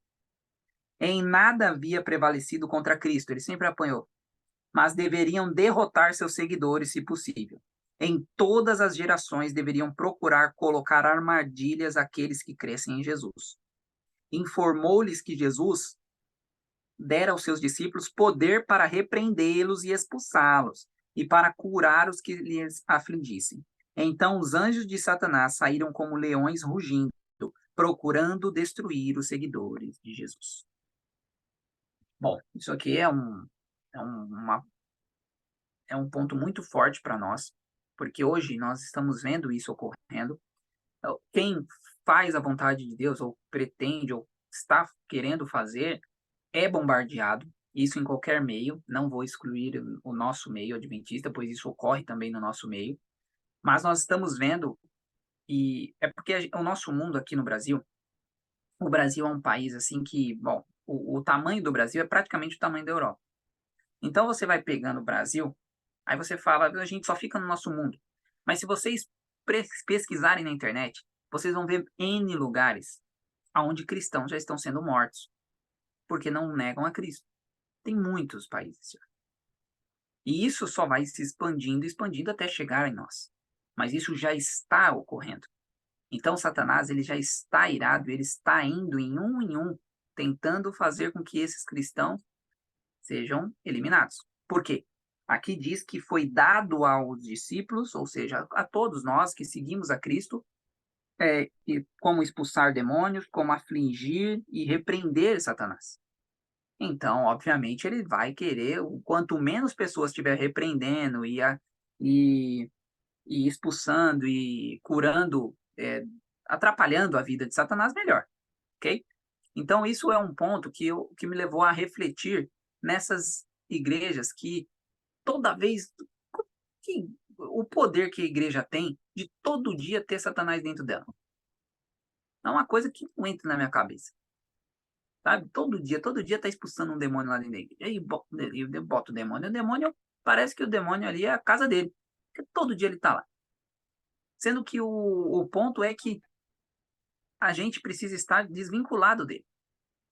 Speaker 4: Em nada havia prevalecido contra Cristo, ele sempre apanhou, mas deveriam derrotar seus seguidores, se possível. Em todas as gerações deveriam procurar colocar armadilhas àqueles que crescem em Jesus. Informou-lhes que Jesus dera aos seus discípulos poder para repreendê-los e expulsá-los, e para curar os que lhes afligissem. Então os anjos de Satanás saíram como leões rugindo, procurando destruir os seguidores de Jesus. Bom, isso aqui é um ponto muito forte para nós, porque hoje nós estamos vendo isso ocorrendo. Quem faz a vontade de Deus, ou pretende, ou está querendo fazer, é bombardeado, isso em qualquer meio, não vou excluir o nosso meio adventista, pois isso ocorre também no nosso meio, mas nós estamos vendo, e é porque o nosso mundo aqui no Brasil, o Brasil é um país assim que, bom, o tamanho do Brasil é praticamente o tamanho da Europa. Então você vai pegando o Brasil, aí você fala, a gente só fica no nosso mundo. Mas se vocês pesquisarem na internet, vocês vão ver N lugares onde cristãos já estão sendo mortos, porque não negam a Cristo. Tem muitos países. E isso só vai se expandindo, expandindo até chegar em nós. Mas isso já está ocorrendo. Então Satanás, ele já está irado, ele está indo em um, tentando fazer com que esses cristãos sejam eliminados. Por quê? Aqui diz que foi dado aos discípulos, ou seja, a todos nós que seguimos a Cristo, e como expulsar demônios, como afligir e repreender Satanás. Então, obviamente, ele vai querer, quanto menos pessoas estiver repreendendo e expulsando e curando, atrapalhando a vida de Satanás, melhor, ok? Então, isso é um ponto que me levou a refletir nessas igrejas que toda vez que o poder que a igreja tem de todo dia ter Satanás dentro dela. É uma coisa que não entra na minha cabeça. Sabe? Todo dia tá expulsando um demônio lá dentro da igreja. E eu boto o demônio, parece que o demônio ali é a casa dele. Porque todo dia ele tá lá. Sendo que o ponto é que a gente precisa estar desvinculado dele.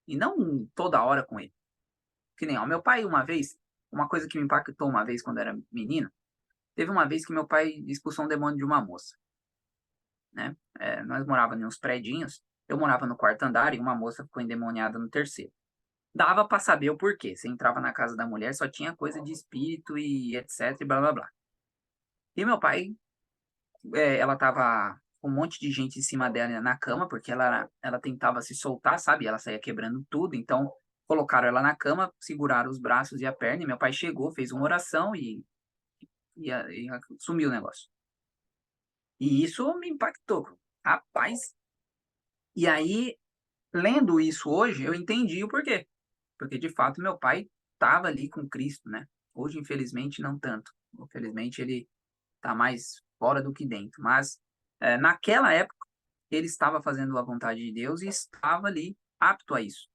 Speaker 4: E não toda hora com ele. Que nem, ó, meu pai uma vez, uma coisa que me impactou uma vez quando era menino, teve uma vez que meu pai expulsou um demônio de uma moça. Né? Nós morávamos em uns predinhos, eu morava no quarto andar e uma moça ficou endemoniada no terceiro. Dava para saber o porquê. Você entrava na casa da mulher, só tinha coisa de espírito e etc e blá blá blá. E meu pai, ela tava com um monte de gente em cima dela na cama, porque ela tentava se soltar, sabe? Ela saía quebrando tudo, então colocaram ela na cama, seguraram os braços e a perna, e meu pai chegou, fez uma oração e sumiu o negócio. E isso me impactou. Rapaz. E aí, lendo isso hoje, eu entendi o porquê. Porque, de fato, meu pai estava ali com Cristo, né? Hoje, infelizmente, não tanto. Infelizmente, ele está mais fora do que dentro. Mas, naquela época, ele estava fazendo a vontade de Deus e estava ali apto a isso.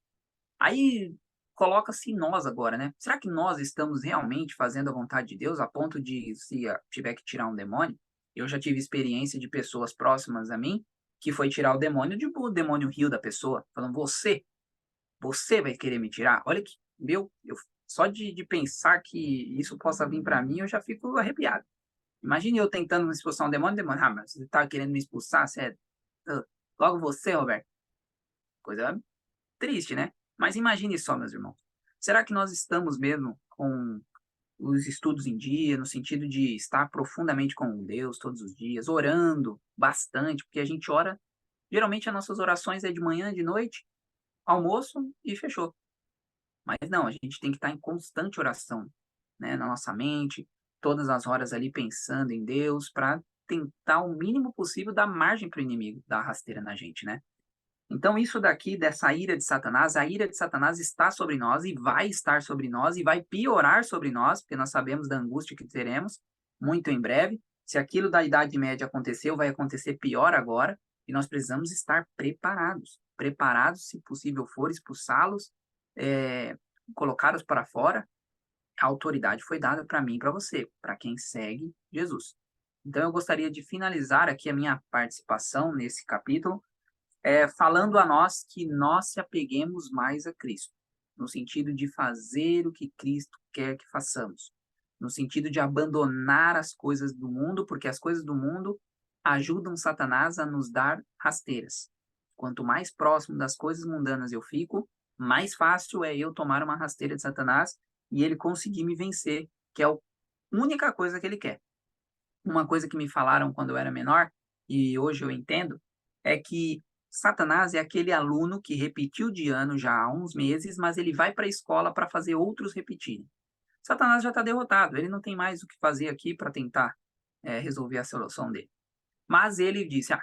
Speaker 4: Aí, coloca-se nós agora, né? Será que nós estamos realmente fazendo a vontade de Deus a ponto de, se tiver que tirar um demônio? Eu já tive experiência de pessoas próximas a mim que foi tirar o demônio, o demônio riu da pessoa, falando, você vai querer me tirar? Olha que, só de pensar que isso possa vir para mim, eu já fico arrepiado. Imagine eu tentando me expulsar um demônio, mas você tá querendo me expulsar? Logo você, Roberto. Coisa triste, né? Mas imagine só, meus irmãos. Será que nós estamos mesmo com os estudos em dia, no sentido de estar profundamente com Deus todos os dias, orando bastante, porque a gente ora, geralmente as nossas orações é de manhã, de noite, almoço e fechou. Mas não, a gente tem que estar em constante oração, né, na nossa mente, todas as horas ali pensando em Deus, para tentar o mínimo possível dar margem para o inimigo dar rasteira na gente, né? Então isso daqui, dessa ira de Satanás, a ira de Satanás está sobre nós e vai estar sobre nós e vai piorar sobre nós, porque nós sabemos da angústia que teremos muito em breve. Se aquilo da Idade Média aconteceu, vai acontecer pior agora e nós precisamos estar preparados. Preparados, se possível for, expulsá-los colocados para fora, a autoridade foi dada para mim e para você, para quem segue Jesus. Então, eu gostaria de finalizar aqui a minha participação nesse capítulo, falando a nós que nós se apeguemos mais a Cristo, no sentido de fazer o que Cristo quer que façamos, no sentido de abandonar as coisas do mundo, porque as coisas do mundo ajudam Satanás a nos dar rasteiras. Quanto mais próximo das coisas mundanas eu fico, mais fácil é eu tomar uma rasteira de Satanás e ele conseguir me vencer, que é a única coisa que ele quer. Uma coisa que me falaram quando eu era menor, e hoje eu entendo, é que Satanás é aquele aluno que repetiu de ano já há uns meses, mas ele vai para a escola para fazer outros repetirem. Satanás já está derrotado, ele não tem mais o que fazer aqui para tentar resolver a solução dele. Mas ele disse,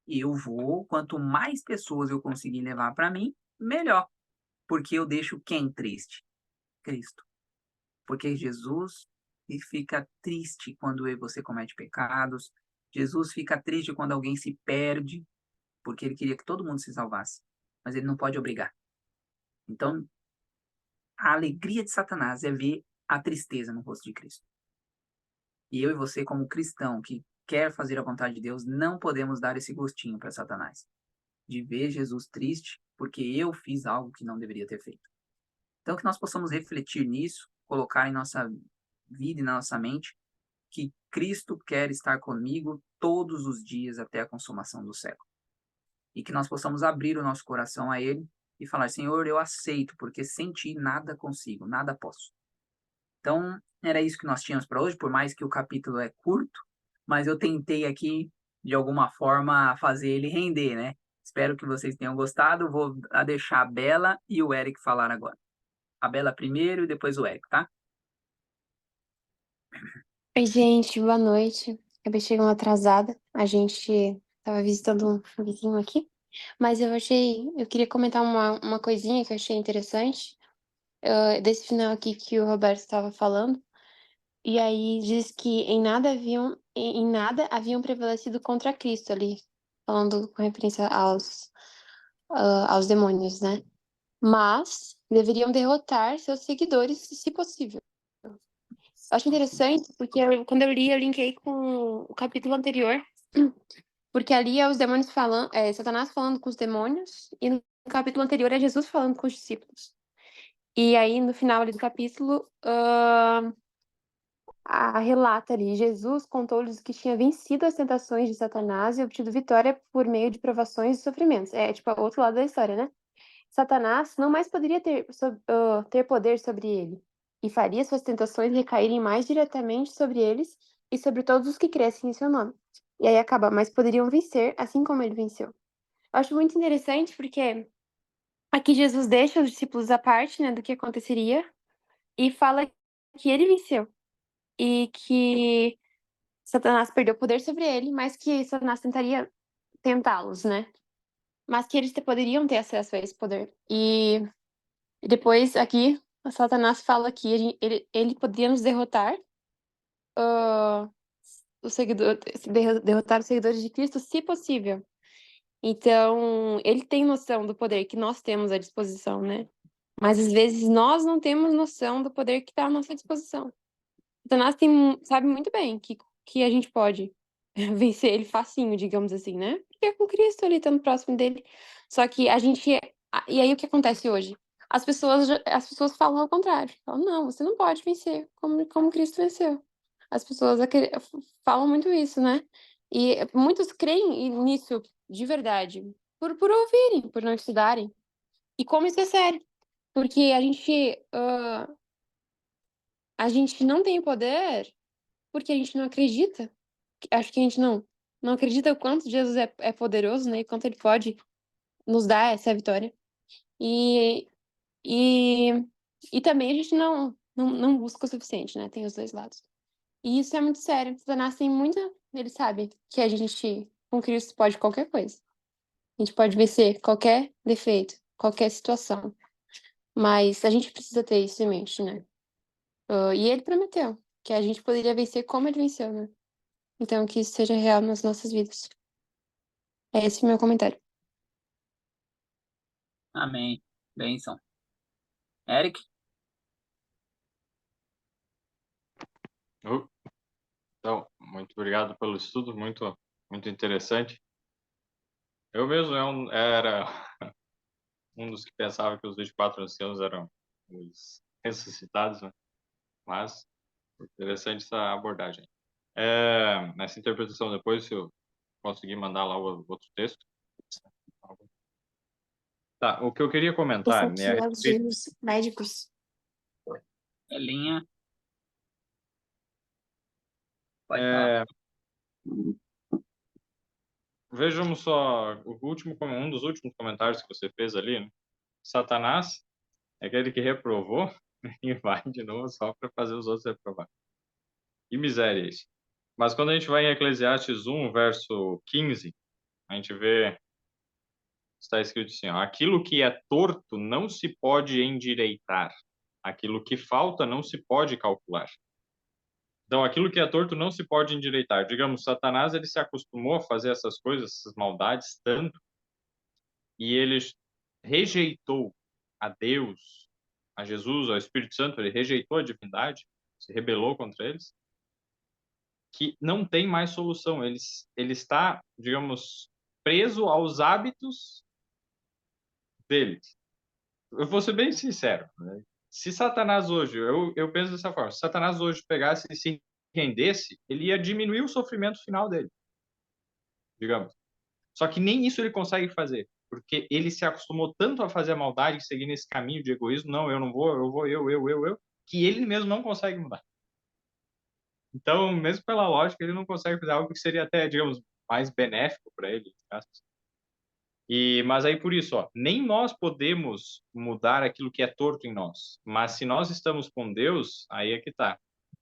Speaker 4: eu vou, quanto mais pessoas eu conseguir levar para mim, melhor. Porque eu deixo quem triste? Cristo. Porque Jesus fica triste quando você comete pecados. Jesus fica triste quando alguém se perde, porque ele queria que todo mundo se salvasse. Mas ele não pode obrigar. Então, a alegria de Satanás é ver a tristeza no rosto de Cristo. E eu e você, como cristão que quer fazer a vontade de Deus, não podemos dar esse gostinho para Satanás. De ver Jesus triste, porque eu fiz algo que não deveria ter feito. Então, que nós possamos refletir nisso, colocar em nossa vida e na nossa mente que Cristo quer estar comigo todos os dias até a consumação do século. E que nós possamos abrir o nosso coração a Ele e falar, Senhor, eu aceito, porque sem Ti nada consigo, nada posso. Então, era isso que nós tínhamos para hoje, por mais que o capítulo é curto, mas eu tentei aqui, de alguma forma, fazer ele render, né? Espero que vocês tenham gostado. Vou deixar a Bela e o Eric falar agora. A Bela primeiro e depois o Eric, tá?
Speaker 5: Oi, gente, boa noite. Acabei chegando atrasada. A gente tava visitando um vizinho aqui, mas eu queria comentar uma coisinha que eu achei interessante, desse final aqui que o Roberto estava falando. E aí diz que em nada haviam prevalecido contra Cristo ali, falando com referência aos demônios, né? Mas deveriam derrotar seus seguidores, se possível. Eu acho interessante, porque quando eu li, eu linkei com o capítulo anterior, porque ali é os demônios falando, Satanás falando com os demônios, e no capítulo anterior é Jesus falando com os discípulos. E aí, no final ali do capítulo, relata ali, Jesus contou-lhes que tinha vencido as tentações de Satanás e obtido vitória por meio de provações e sofrimentos. É, tipo, o outro lado da história, né? Satanás não mais poderia ter poder sobre ele, e faria suas tentações recaírem mais diretamente sobre eles e sobre todos os que crescem em seu nome. E aí acaba, mas poderiam vencer, assim como ele venceu. Eu acho muito interessante porque aqui Jesus deixa os discípulos à parte, né, do que aconteceria e fala que ele venceu e que Satanás perdeu o poder sobre ele, mas que Satanás tentaria tentá-los, né? Mas que eles poderiam ter acesso a esse poder. E depois, aqui, Satanás fala que ele poderia nos derrotar, derrotar os seguidores de Cristo, se possível. Então, ele tem noção do poder que nós temos à disposição, né? Mas às vezes nós não temos noção do poder que está à nossa disposição. Satanás sabe muito bem que a gente pode vencer ele facinho, digamos assim, né? Porque é com Cristo ali, estando próximo dele. Só que a gente. E aí o que acontece hoje? As pessoas falam ao contrário. Falam, não, você não pode vencer como Cristo venceu. As pessoas falam muito isso, né? E muitos creem nisso de verdade, por ouvirem, por não estudarem. E como isso é sério. Porque a gente não tem poder porque a gente não acredita. Acho que a gente não acredita o quanto Jesus é poderoso, né? E quanto ele pode nos dar essa vitória. E, e, e também a gente não busca o suficiente, né? Tem os dois lados. E isso é muito sério. Satanás tem muita. Ele sabe que a gente, com Cristo, pode qualquer coisa. A gente pode vencer qualquer defeito, qualquer situação. Mas a gente precisa ter isso em mente, né? E ele prometeu que a gente poderia vencer como ele venceu, né? Então, que isso seja real nas nossas vidas. É esse o meu comentário.
Speaker 4: Amém. Bênção. Eric?
Speaker 3: Uh, Então, muito obrigado pelo estudo, muito interessante. Eu mesmo era um dos que pensava que os 24 anciãos eram os ressuscitados, né? Mas interessante essa abordagem. Nessa interpretação depois, se eu conseguir mandar lá o outro texto. Tá, o que eu queria
Speaker 5: Esse
Speaker 3: comentar, né,
Speaker 5: aqui
Speaker 3: a
Speaker 5: é os
Speaker 3: respeito,
Speaker 5: livros médicos.
Speaker 4: Elinha, pode falar.
Speaker 3: é, vejamos só um dos últimos comentários que você fez ali, né? Satanás é aquele que reprovou e vai de novo só para fazer os outros reprovar. Que miséria isso. Mas quando a gente vai em Eclesiastes 1, verso 15, a gente vê, está escrito assim, ó, aquilo que é torto não se pode endireitar, aquilo que falta não se pode calcular. Então, aquilo que é torto não se pode endireitar. Digamos, Satanás, ele se acostumou a fazer essas coisas, essas maldades tanto, e ele rejeitou a Deus, a Jesus, ao Espírito Santo, ele rejeitou a divindade, se rebelou contra eles, que não tem mais solução. Ele está, digamos, preso aos hábitos deles. Eu vou ser bem sincero, né? Se Satanás hoje, eu penso dessa forma, se Satanás hoje pegasse e se rendesse, ele ia diminuir o sofrimento final dele, digamos. Só que nem isso ele consegue fazer, porque ele se acostumou tanto a fazer a maldade e seguir nesse caminho de egoísmo, não, eu não vou, eu vou, eu, que ele mesmo não consegue mudar. Então, mesmo pela lógica, ele não consegue fazer algo que seria até, digamos, mais benéfico para ele. Mas aí por isso, ó, nem nós podemos mudar aquilo que é torto em nós. Mas se nós estamos com Deus, aí é que tá.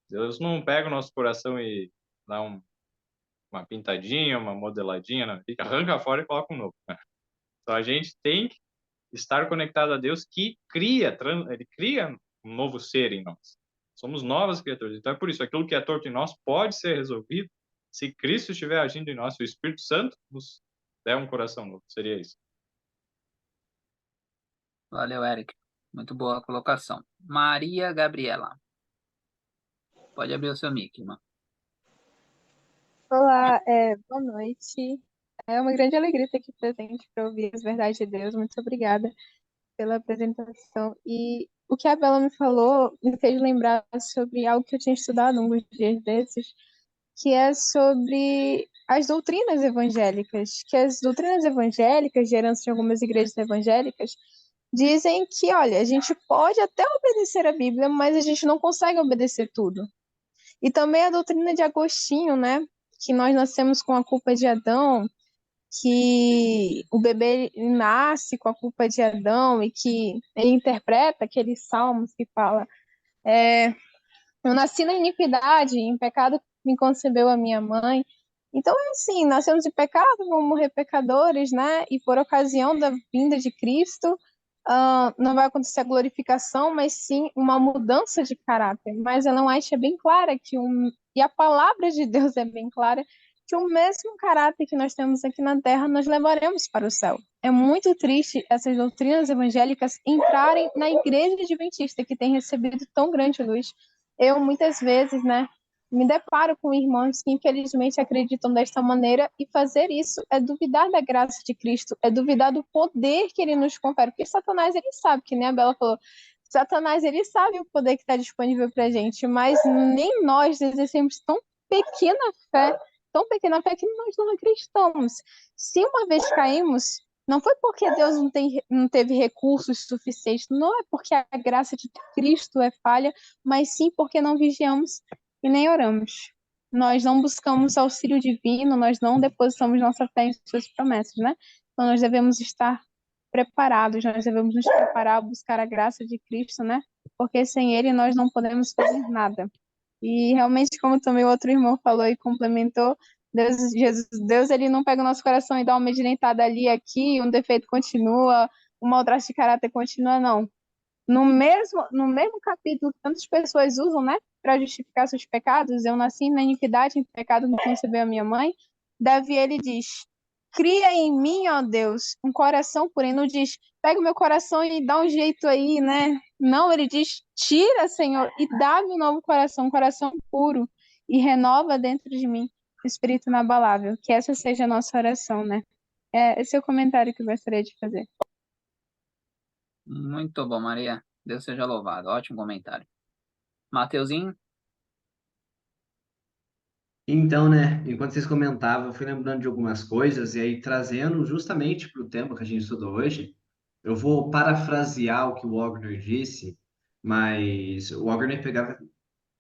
Speaker 3: Deus não pega o nosso coração e dá uma pintadinha, uma modeladinha, não. Fica, arranca fora e coloca um novo. Então a gente tem que estar conectado a Deus que ele cria um novo ser em nós. Somos novas criaturas. Então é por isso, aquilo que é torto em nós pode ser resolvido se Cristo estiver agindo em nós, se o Espírito Santo nos der um coração novo. Seria isso.
Speaker 4: Valeu, Eric. Muito boa colocação. Maria Gabriela. Pode abrir o seu mic, irmã.
Speaker 6: Olá, boa noite. É uma grande alegria estar aqui presente para ouvir as verdades de Deus. Muito obrigada pela apresentação. E o que a Bela me falou me fez lembrar sobre algo que eu tinha estudado alguns dias desses, que é sobre as doutrinas evangélicas. Que as doutrinas evangélicas, de herança de algumas igrejas evangélicas, dizem que, olha, a gente pode até obedecer a Bíblia, mas a gente não consegue obedecer tudo. E também a doutrina de Agostinho, né? Que nós nascemos com a culpa de Adão, que o bebê nasce com a culpa de Adão e que ele interpreta aqueles salmos que fala eu nasci na iniquidade, em pecado me concebeu a minha mãe. Então é assim, nascemos de pecado, vamos morrer pecadores, né? E por ocasião da vinda de Cristo, não vai acontecer a glorificação, mas sim uma mudança de caráter. Mas Ellen White é bem clara e a palavra de Deus é bem clara que o mesmo caráter que nós temos aqui na Terra nós levaremos para o céu. É muito triste essas doutrinas evangélicas entrarem na igreja adventista que tem recebido tão grande luz. Eu muitas vezes, né, me deparo com irmãos que infelizmente acreditam desta maneira, e fazer isso é duvidar da graça de Cristo, é duvidar do poder que ele nos confere, porque Satanás, ele sabe, que nem a Bela falou, Satanás, ele sabe o poder que está disponível para a gente, mas nem nós exercemos tão pequena fé que nós não acreditamos. Se uma vez caímos, não foi porque Deus não teve recursos suficientes, não é porque a graça de Cristo é falha, mas sim porque não vigiamos e nem oramos. Nós não buscamos auxílio divino, nós não depositamos nossa fé em suas promessas, né? Então nós devemos estar preparados, nós devemos nos preparar a buscar a graça de Cristo, né? Porque sem ele nós não podemos fazer nada. E realmente, como também o outro irmão falou e complementou, Deus, ele não pega o nosso coração e dá uma direitada ali e aqui, um defeito continua, um mau traço de caráter continua, não. No mesmo capítulo que tantas pessoas usam, né, para justificar seus pecados, eu nasci na iniquidade, em pecado me concebeu a minha mãe, Davi, ele diz, cria em mim, ó Deus, um coração puro. Ele não diz, pega o meu coração e dá um jeito aí, né? Não, ele diz, tira, Senhor, e dá-me um novo coração, um coração puro, e renova dentro de mim o espírito inabalável. Que essa seja a nossa oração, né? Esse é o comentário que eu gostaria de fazer.
Speaker 4: Muito bom, Maria. Deus seja louvado. Ótimo comentário. Mateuzinho?
Speaker 2: Então, né, enquanto vocês comentavam, eu fui lembrando de algumas coisas, e aí trazendo justamente para o tema que a gente estudou hoje, eu vou parafrasear o que o Wagner disse, mas o Wagner pegava.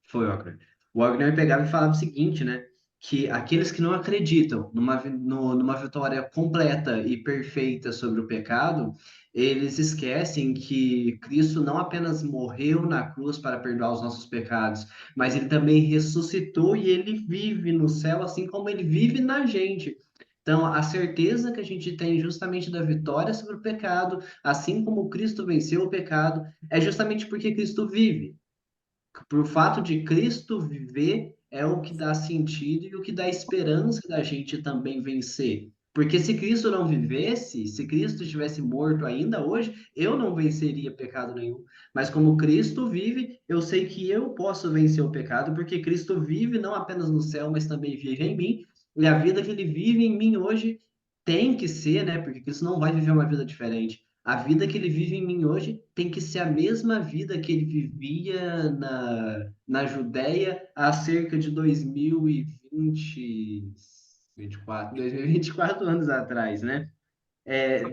Speaker 2: Foi o Wagner. O Wagner pegava e falava o seguinte, né? Que aqueles que não acreditam numa vitória completa e perfeita sobre o pecado, eles esquecem que Cristo não apenas morreu na cruz para perdoar os nossos pecados, mas ele também ressuscitou e ele vive no céu, assim como ele vive na gente. Então, a certeza que a gente tem justamente da vitória sobre o pecado, assim como Cristo venceu o pecado, é justamente porque Cristo vive. Por fato de Cristo viver é o que dá sentido e o que dá esperança da gente também vencer. Porque se Cristo não vivesse, se Cristo estivesse morto ainda hoje, eu não venceria pecado nenhum. Mas como Cristo vive, eu sei que eu posso vencer o pecado, porque Cristo vive não apenas no céu, mas também vive em mim. E a vida que ele vive em mim hoje tem que ser, né? Porque Cristo não vai viver uma vida diferente. A vida que ele vive em mim hoje tem que ser a mesma vida que ele vivia na Judéia há cerca de 2024 anos atrás, né?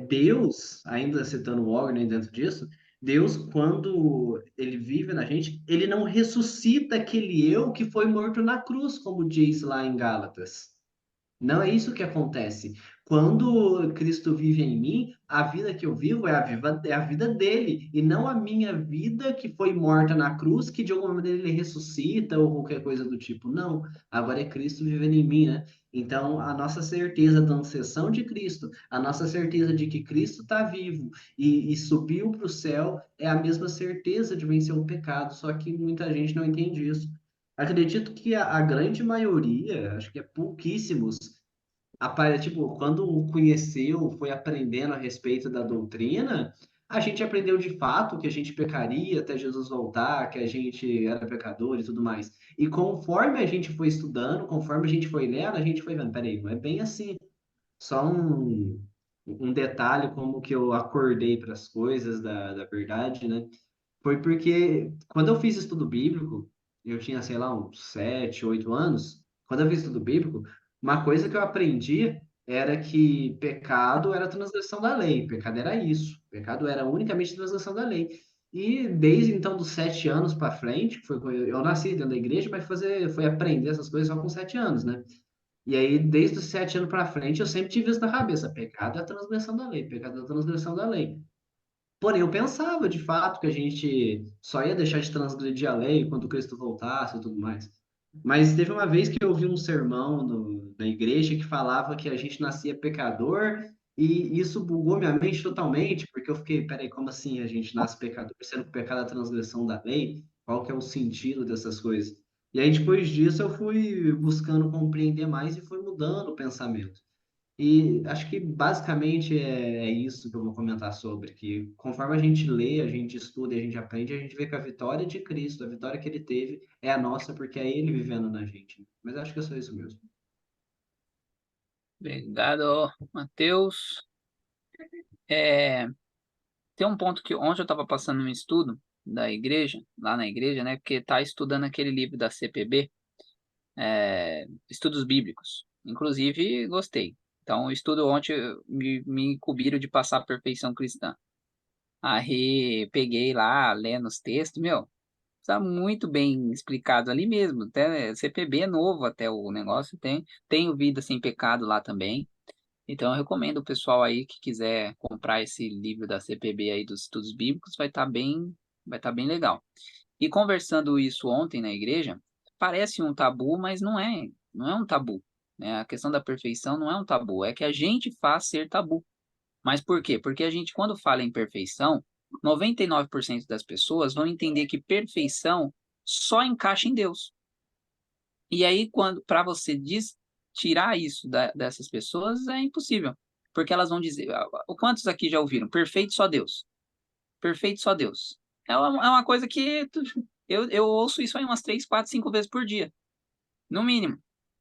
Speaker 2: Deus, ainda citando o Wagner dentro disso, Deus, quando ele vive na gente, ele não ressuscita aquele eu que foi morto na cruz, como diz lá em Gálatas. Não é isso que acontece. Quando Cristo vive em mim, a vida que eu vivo é a vida dele, e não a minha vida que foi morta na cruz, que de alguma maneira ele ressuscita ou qualquer coisa do tipo. Não, agora é Cristo vivendo em mim, né? Então, a nossa certeza da ascensão de Cristo, a nossa certeza de que Cristo está vivo e subiu para o céu, é a mesma certeza de vencer o pecado, só que muita gente não entende isso. Acredito que a grande maioria, acho que é pouquíssimos, tipo, quando conheceu, foi aprendendo a respeito da doutrina, a gente aprendeu de fato que a gente pecaria até Jesus voltar, que a gente era pecador e tudo mais. E conforme a gente foi estudando, conforme a gente foi lendo, a gente foi vendo, peraí, não é bem assim. Só um detalhe como que eu acordei para as coisas da verdade, né? Foi porque quando eu fiz estudo bíblico, eu tinha, sei lá, uns 7, 8 anos. Quando eu fiz estudo bíblico, uma coisa que eu aprendi era que pecado era transgressão da lei. Pecado era isso. Pecado era unicamente transgressão da lei. E desde então, dos 7 anos para frente, que foi quando eu nasci dentro da igreja, mas foi aprender essas coisas só com 7 anos, né? E aí, desde os 7 anos para frente, eu sempre tive isso na cabeça: pecado é a transgressão da lei, pecado é a transgressão da lei. Porém, eu pensava de fato que a gente só ia deixar de transgredir a lei quando Cristo voltasse e tudo mais. Mas teve uma vez que eu ouvi um sermão na igreja que falava que a gente nascia pecador, e isso bugou minha mente totalmente, porque eu fiquei, peraí, como assim a gente nasce pecador, sendo que o pecado é a transgressão da lei? Qual que é o sentido dessas coisas? E aí, depois disso, eu fui buscando compreender mais e fui mudando o pensamento. E acho que basicamente é isso que eu vou comentar sobre, que conforme a gente lê, a gente estuda e a gente aprende, a gente vê que a vitória de Cristo, a vitória que ele teve, é a nossa, porque é ele vivendo na gente. Mas acho que é só isso mesmo.
Speaker 4: Obrigado, Mateus. É, tem um ponto que ontem eu estava passando um estudo da igreja, lá na igreja, né? Porque tá estudando aquele livro da CPB, Estudos Bíblicos. Inclusive, gostei. Então, o estudo ontem me incumbiram de passar a perfeição cristã. Aí, peguei lá, lendo os textos, meu, está muito bem explicado ali mesmo. Até CPB é novo até o negócio, tem o Vida Sem Pecado lá também. Então, eu recomendo o pessoal aí que quiser comprar esse livro da CPB aí dos estudos bíblicos, vai estar bem legal. E conversando isso ontem na igreja, parece um tabu, mas não é um tabu, né? A questão da perfeição não é um tabu, é que a gente faz ser tabu. Mas por quê? Porque a gente, quando fala em perfeição, 99% das pessoas vão entender que perfeição só encaixa em Deus. E aí, quando para você tirar isso dessas pessoas é impossível. Porque elas vão dizer, quantos aqui já ouviram? Perfeito só Deus. Perfeito só Deus. É uma coisa que eu ouço isso aí umas 3, 4, 5 vezes por dia. No mínimo.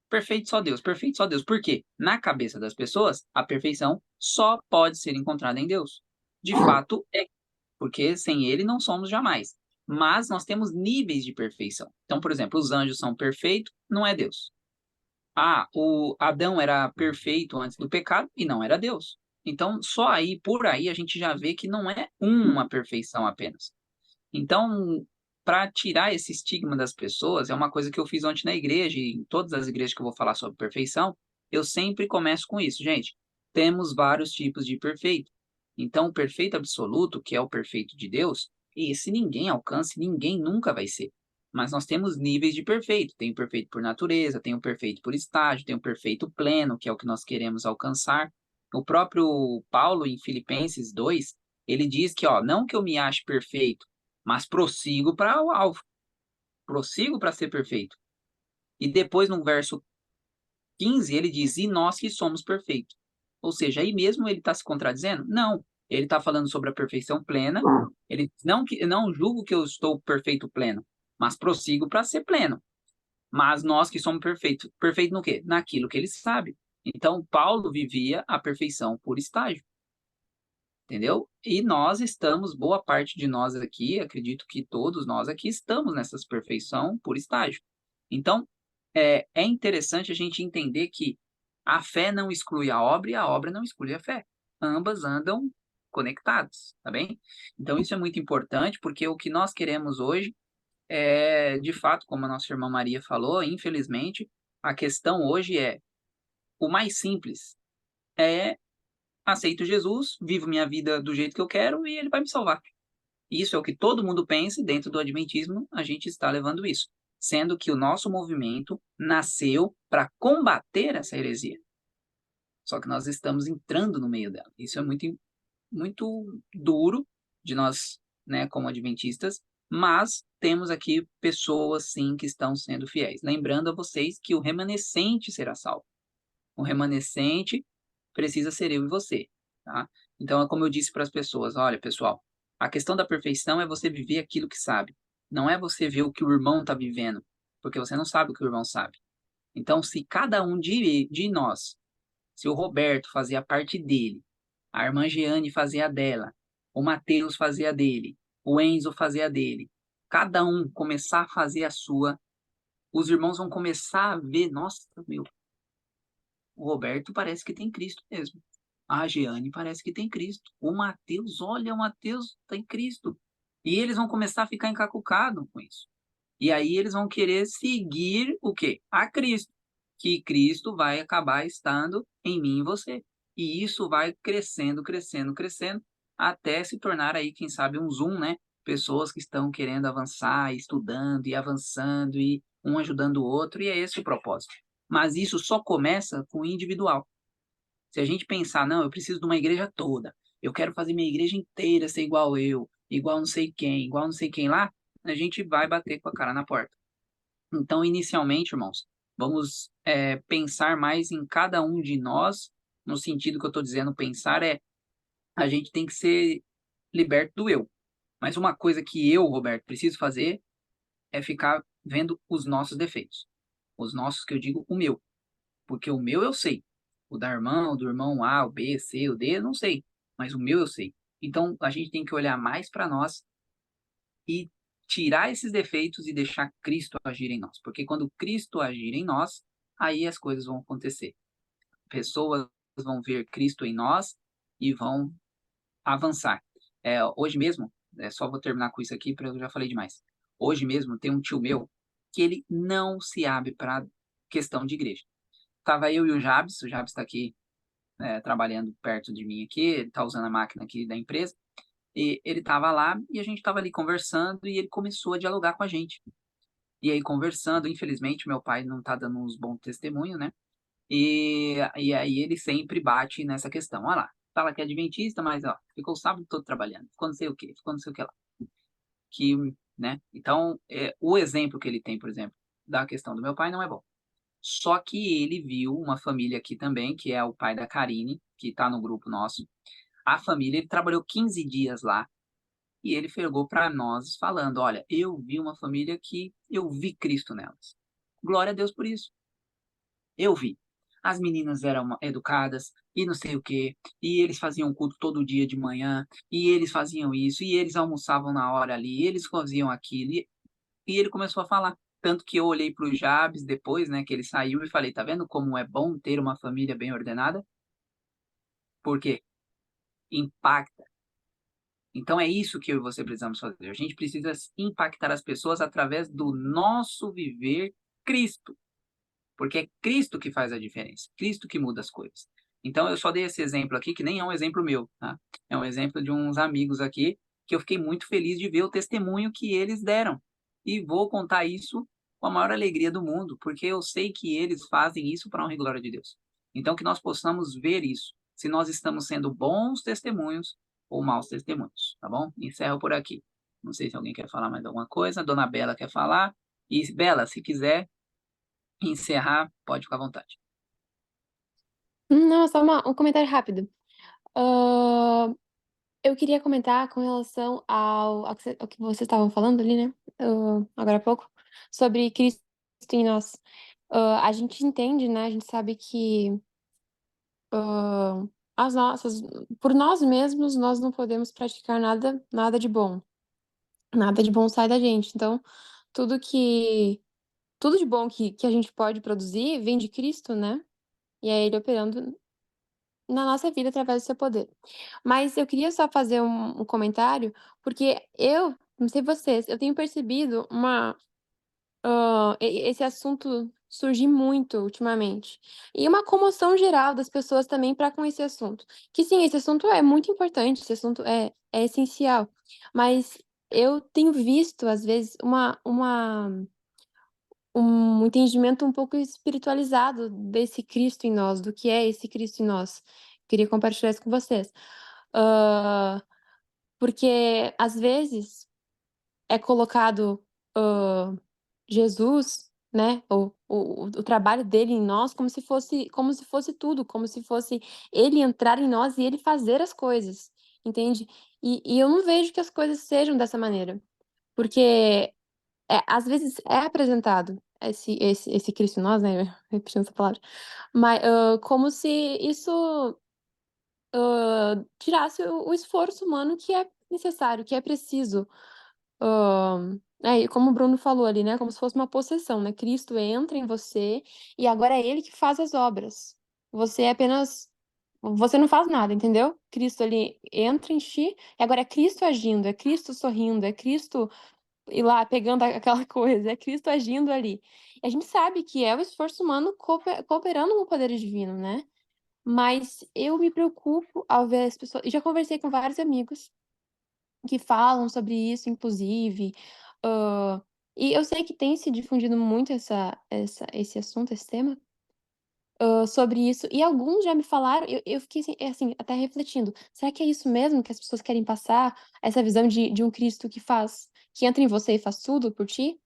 Speaker 4: Perfeito só Deus, perfeito só Deus. Por quê? Na cabeça das pessoas, a perfeição só pode ser encontrada em Deus. De fato, é. Porque sem ele não somos jamais. Mas nós temos níveis de perfeição. Então, por exemplo, os anjos são perfeitos, não é Deus. O Adão era perfeito antes do pecado e não era Deus. Então, só aí, por aí, a gente já vê que não é uma perfeição apenas. Então, para tirar esse estigma das pessoas, é uma coisa que eu fiz ontem na igreja, e em todas as igrejas que eu vou falar sobre perfeição, eu sempre começo com isso, gente. Temos vários tipos de perfeito. Então, o perfeito absoluto, que é o perfeito de Deus, esse ninguém alcança, ninguém nunca vai ser. Mas nós temos níveis de perfeito. Tem o perfeito por natureza, tem o perfeito por estágio, tem o perfeito pleno, que é o que nós queremos alcançar. O próprio Paulo, em Filipenses 2, ele diz que, não que eu me ache perfeito, mas prossigo para o alvo, prossigo para ser perfeito. E depois, no verso 15, ele diz, e nós que somos perfeitos. Ou seja, aí mesmo ele está se contradizendo? Não. Ele está falando sobre a perfeição plena. Ele não julgo que eu estou perfeito pleno, mas prossigo para ser pleno. Mas nós que somos perfeitos, perfeito no quê? Naquilo que ele sabe. Então, Paulo vivia a perfeição por estágio. Entendeu? E nós estamos, boa parte de nós aqui, acredito que todos nós aqui estamos nessa perfeição por estágio. Então, é interessante a gente entender que a fé não exclui a obra e a obra não exclui a fé. Ambas andam conectadas, tá bem? Então, isso é muito importante, porque o que nós queremos hoje é, de fato, como a nossa irmã Maria falou, infelizmente, a questão hoje é o mais simples. Aceito Jesus, vivo minha vida do jeito que eu quero e ele vai me salvar. Isso é o que todo mundo pensa e dentro do Adventismo a gente está levando isso. Sendo que o nosso movimento nasceu para combater essa heresia. Só que nós estamos entrando no meio dela. Isso é muito, muito duro de nós, né, como adventistas, mas temos aqui pessoas, sim, que estão sendo fiéis. Lembrando a vocês que o remanescente será salvo. O remanescente precisa ser eu e você, tá? Então, é como eu disse para as pessoas, olha, pessoal, a questão da perfeição é você viver aquilo que sabe. Não é você ver o que o irmão está vivendo, porque você não sabe o que o irmão sabe. Então, se cada um de nós, se o Roberto fazia a parte dele, a irmã Jeane fazia a dela, o Mateus fazia a dele, o Enzo fazia a dele, cada um começar a fazer a sua, os irmãos vão começar a ver, nossa, meu, o Roberto parece que tem Cristo mesmo. A Jeane parece que tem Cristo. O Mateus, olha, o Mateus tem Cristo. E eles vão começar a ficar encacucados com isso. E aí eles vão querer seguir o quê? A Cristo. Que Cristo vai acabar estando em mim e você. E isso vai crescendo, crescendo, crescendo, até se tornar aí, quem sabe, um Zoom, né? Pessoas que estão querendo avançar, estudando e avançando, e um ajudando o outro, e é esse o propósito. Mas isso só começa com o individual. Se a gente pensar, não, eu preciso de uma igreja toda, eu quero fazer minha igreja inteira ser igual eu, igual não sei quem, igual não sei quem lá, a gente vai bater com a cara na porta. Então, inicialmente, irmãos, vamos pensar mais em cada um de nós, no sentido que eu estou dizendo, pensar a gente tem que ser liberto do eu. Mas uma coisa que eu, Roberto, preciso fazer é ficar vendo os nossos defeitos. Os nossos, que eu digo, o meu. Porque o meu eu sei. O da irmã, o do irmão A, o B, C, o D, eu não sei. Mas o meu eu sei. Então, a gente tem que olhar mais para nós e tirar esses defeitos e deixar Cristo agir em nós. Porque quando Cristo agir em nós, aí as coisas vão acontecer. Pessoas vão ver Cristo em nós e vão avançar. Hoje mesmo, só vou terminar com isso aqui, porque eu já falei demais. Hoje mesmo tem um tio meu que ele não se abre para questão de igreja. Tava eu e o Jabs está aqui trabalhando perto de mim aqui, ele tá usando a máquina aqui da empresa, e ele tava lá e a gente tava ali conversando e ele começou a dialogar com a gente. E aí conversando, infelizmente meu pai não tá dando uns bons testemunhos, né? E aí ele sempre bate nessa questão, olha lá, fala que é adventista, mas ó, ficou o sábado todo trabalhando, ficou não sei o quê, ficou não sei o que lá. Que, né? Então, o exemplo que ele tem, por exemplo, da questão do meu pai não é bom. Só que ele viu uma família aqui também, que é o pai da Karine, que está no grupo nosso. A família, ele trabalhou 15 dias lá. E ele pegou para nós falando: olha, eu vi uma família que eu vi Cristo nelas. Glória a Deus por isso. Eu vi. As meninas eram educadas e não sei o quê, e eles faziam culto todo dia de manhã, e eles faziam isso, e eles almoçavam na hora ali, e eles faziam aquilo. E ele começou a falar. Tanto que eu olhei para o Jabes depois, né, que ele saiu e falei: tá vendo como é bom ter uma família bem ordenada? Por quê? Impacta. Então é isso que eu e você precisamos fazer. A gente precisa impactar as pessoas através do nosso viver Cristo. Porque é Cristo que faz a diferença, Cristo que muda as coisas. Então eu só dei esse exemplo aqui, que nem é um exemplo meu, tá? É um exemplo de uns amigos aqui, que eu fiquei muito feliz de ver o testemunho que eles deram. E vou contar isso com a maior alegria do mundo, porque eu sei que eles fazem isso para a honra e glória de Deus. Então que nós possamos ver isso, se nós estamos sendo bons testemunhos ou maus testemunhos, tá bom? Encerro por aqui. Não sei se alguém quer falar mais alguma coisa, a dona Bela quer falar. E Bela, se quiser encerrar, pode ficar à vontade.
Speaker 5: Não, só um comentário rápido. Ah, eu queria comentar com relação ao que vocês estavam falando ali, né? Agora há pouco, sobre Cristo em nós. A gente entende, né? A gente sabe que ah, as nossas, por nós mesmos, nós não podemos praticar nada de bom. Nada de bom sai da gente. Então, tudo que, tudo de bom que a gente pode produzir vem de Cristo, né? E é Ele operando na nossa vida através do seu poder. Mas eu queria só fazer um comentário, porque eu, não sei vocês, eu tenho percebido esse assunto surgir muito ultimamente. E uma comoção geral das pessoas também para com esse assunto. Que sim, esse assunto é muito importante, esse assunto é essencial. Mas eu tenho visto, às vezes, um entendimento um pouco espiritualizado desse Cristo em nós, do que é esse Cristo em nós. Queria compartilhar isso com vocês. Ah, porque às vezes é colocado Jesus, né, o trabalho dele em nós como se fosse tudo, como se fosse ele entrar em nós e ele fazer as coisas, entende? E eu não vejo que as coisas sejam dessa maneira, porque às vezes é apresentado esse Cristo em nós, né, repetindo essa palavra, mas como se isso tirasse o esforço humano que é necessário, que é preciso. E como o Bruno falou ali, né? Como se fosse uma possessão, né? Cristo entra em você e agora é ele que faz as obras. Você é apenas. Você não faz nada, entendeu? Cristo ali entra em ti e agora é Cristo agindo, é Cristo sorrindo, é Cristo ir lá pegando aquela coisa, é Cristo agindo ali. E a gente sabe que é o esforço humano cooperando com o poder divino, né? Mas eu me preocupo ao ver as pessoas. E já conversei com vários amigos que falam sobre isso, inclusive. hã, e eu sei que tem se difundido muito esse assunto, esse tema, sobre isso. E alguns já me falaram, eu fiquei assim, até refletindo: será que é isso mesmo que as pessoas querem passar? Essa visão de um Cristo que entra em você e faz tudo por ti?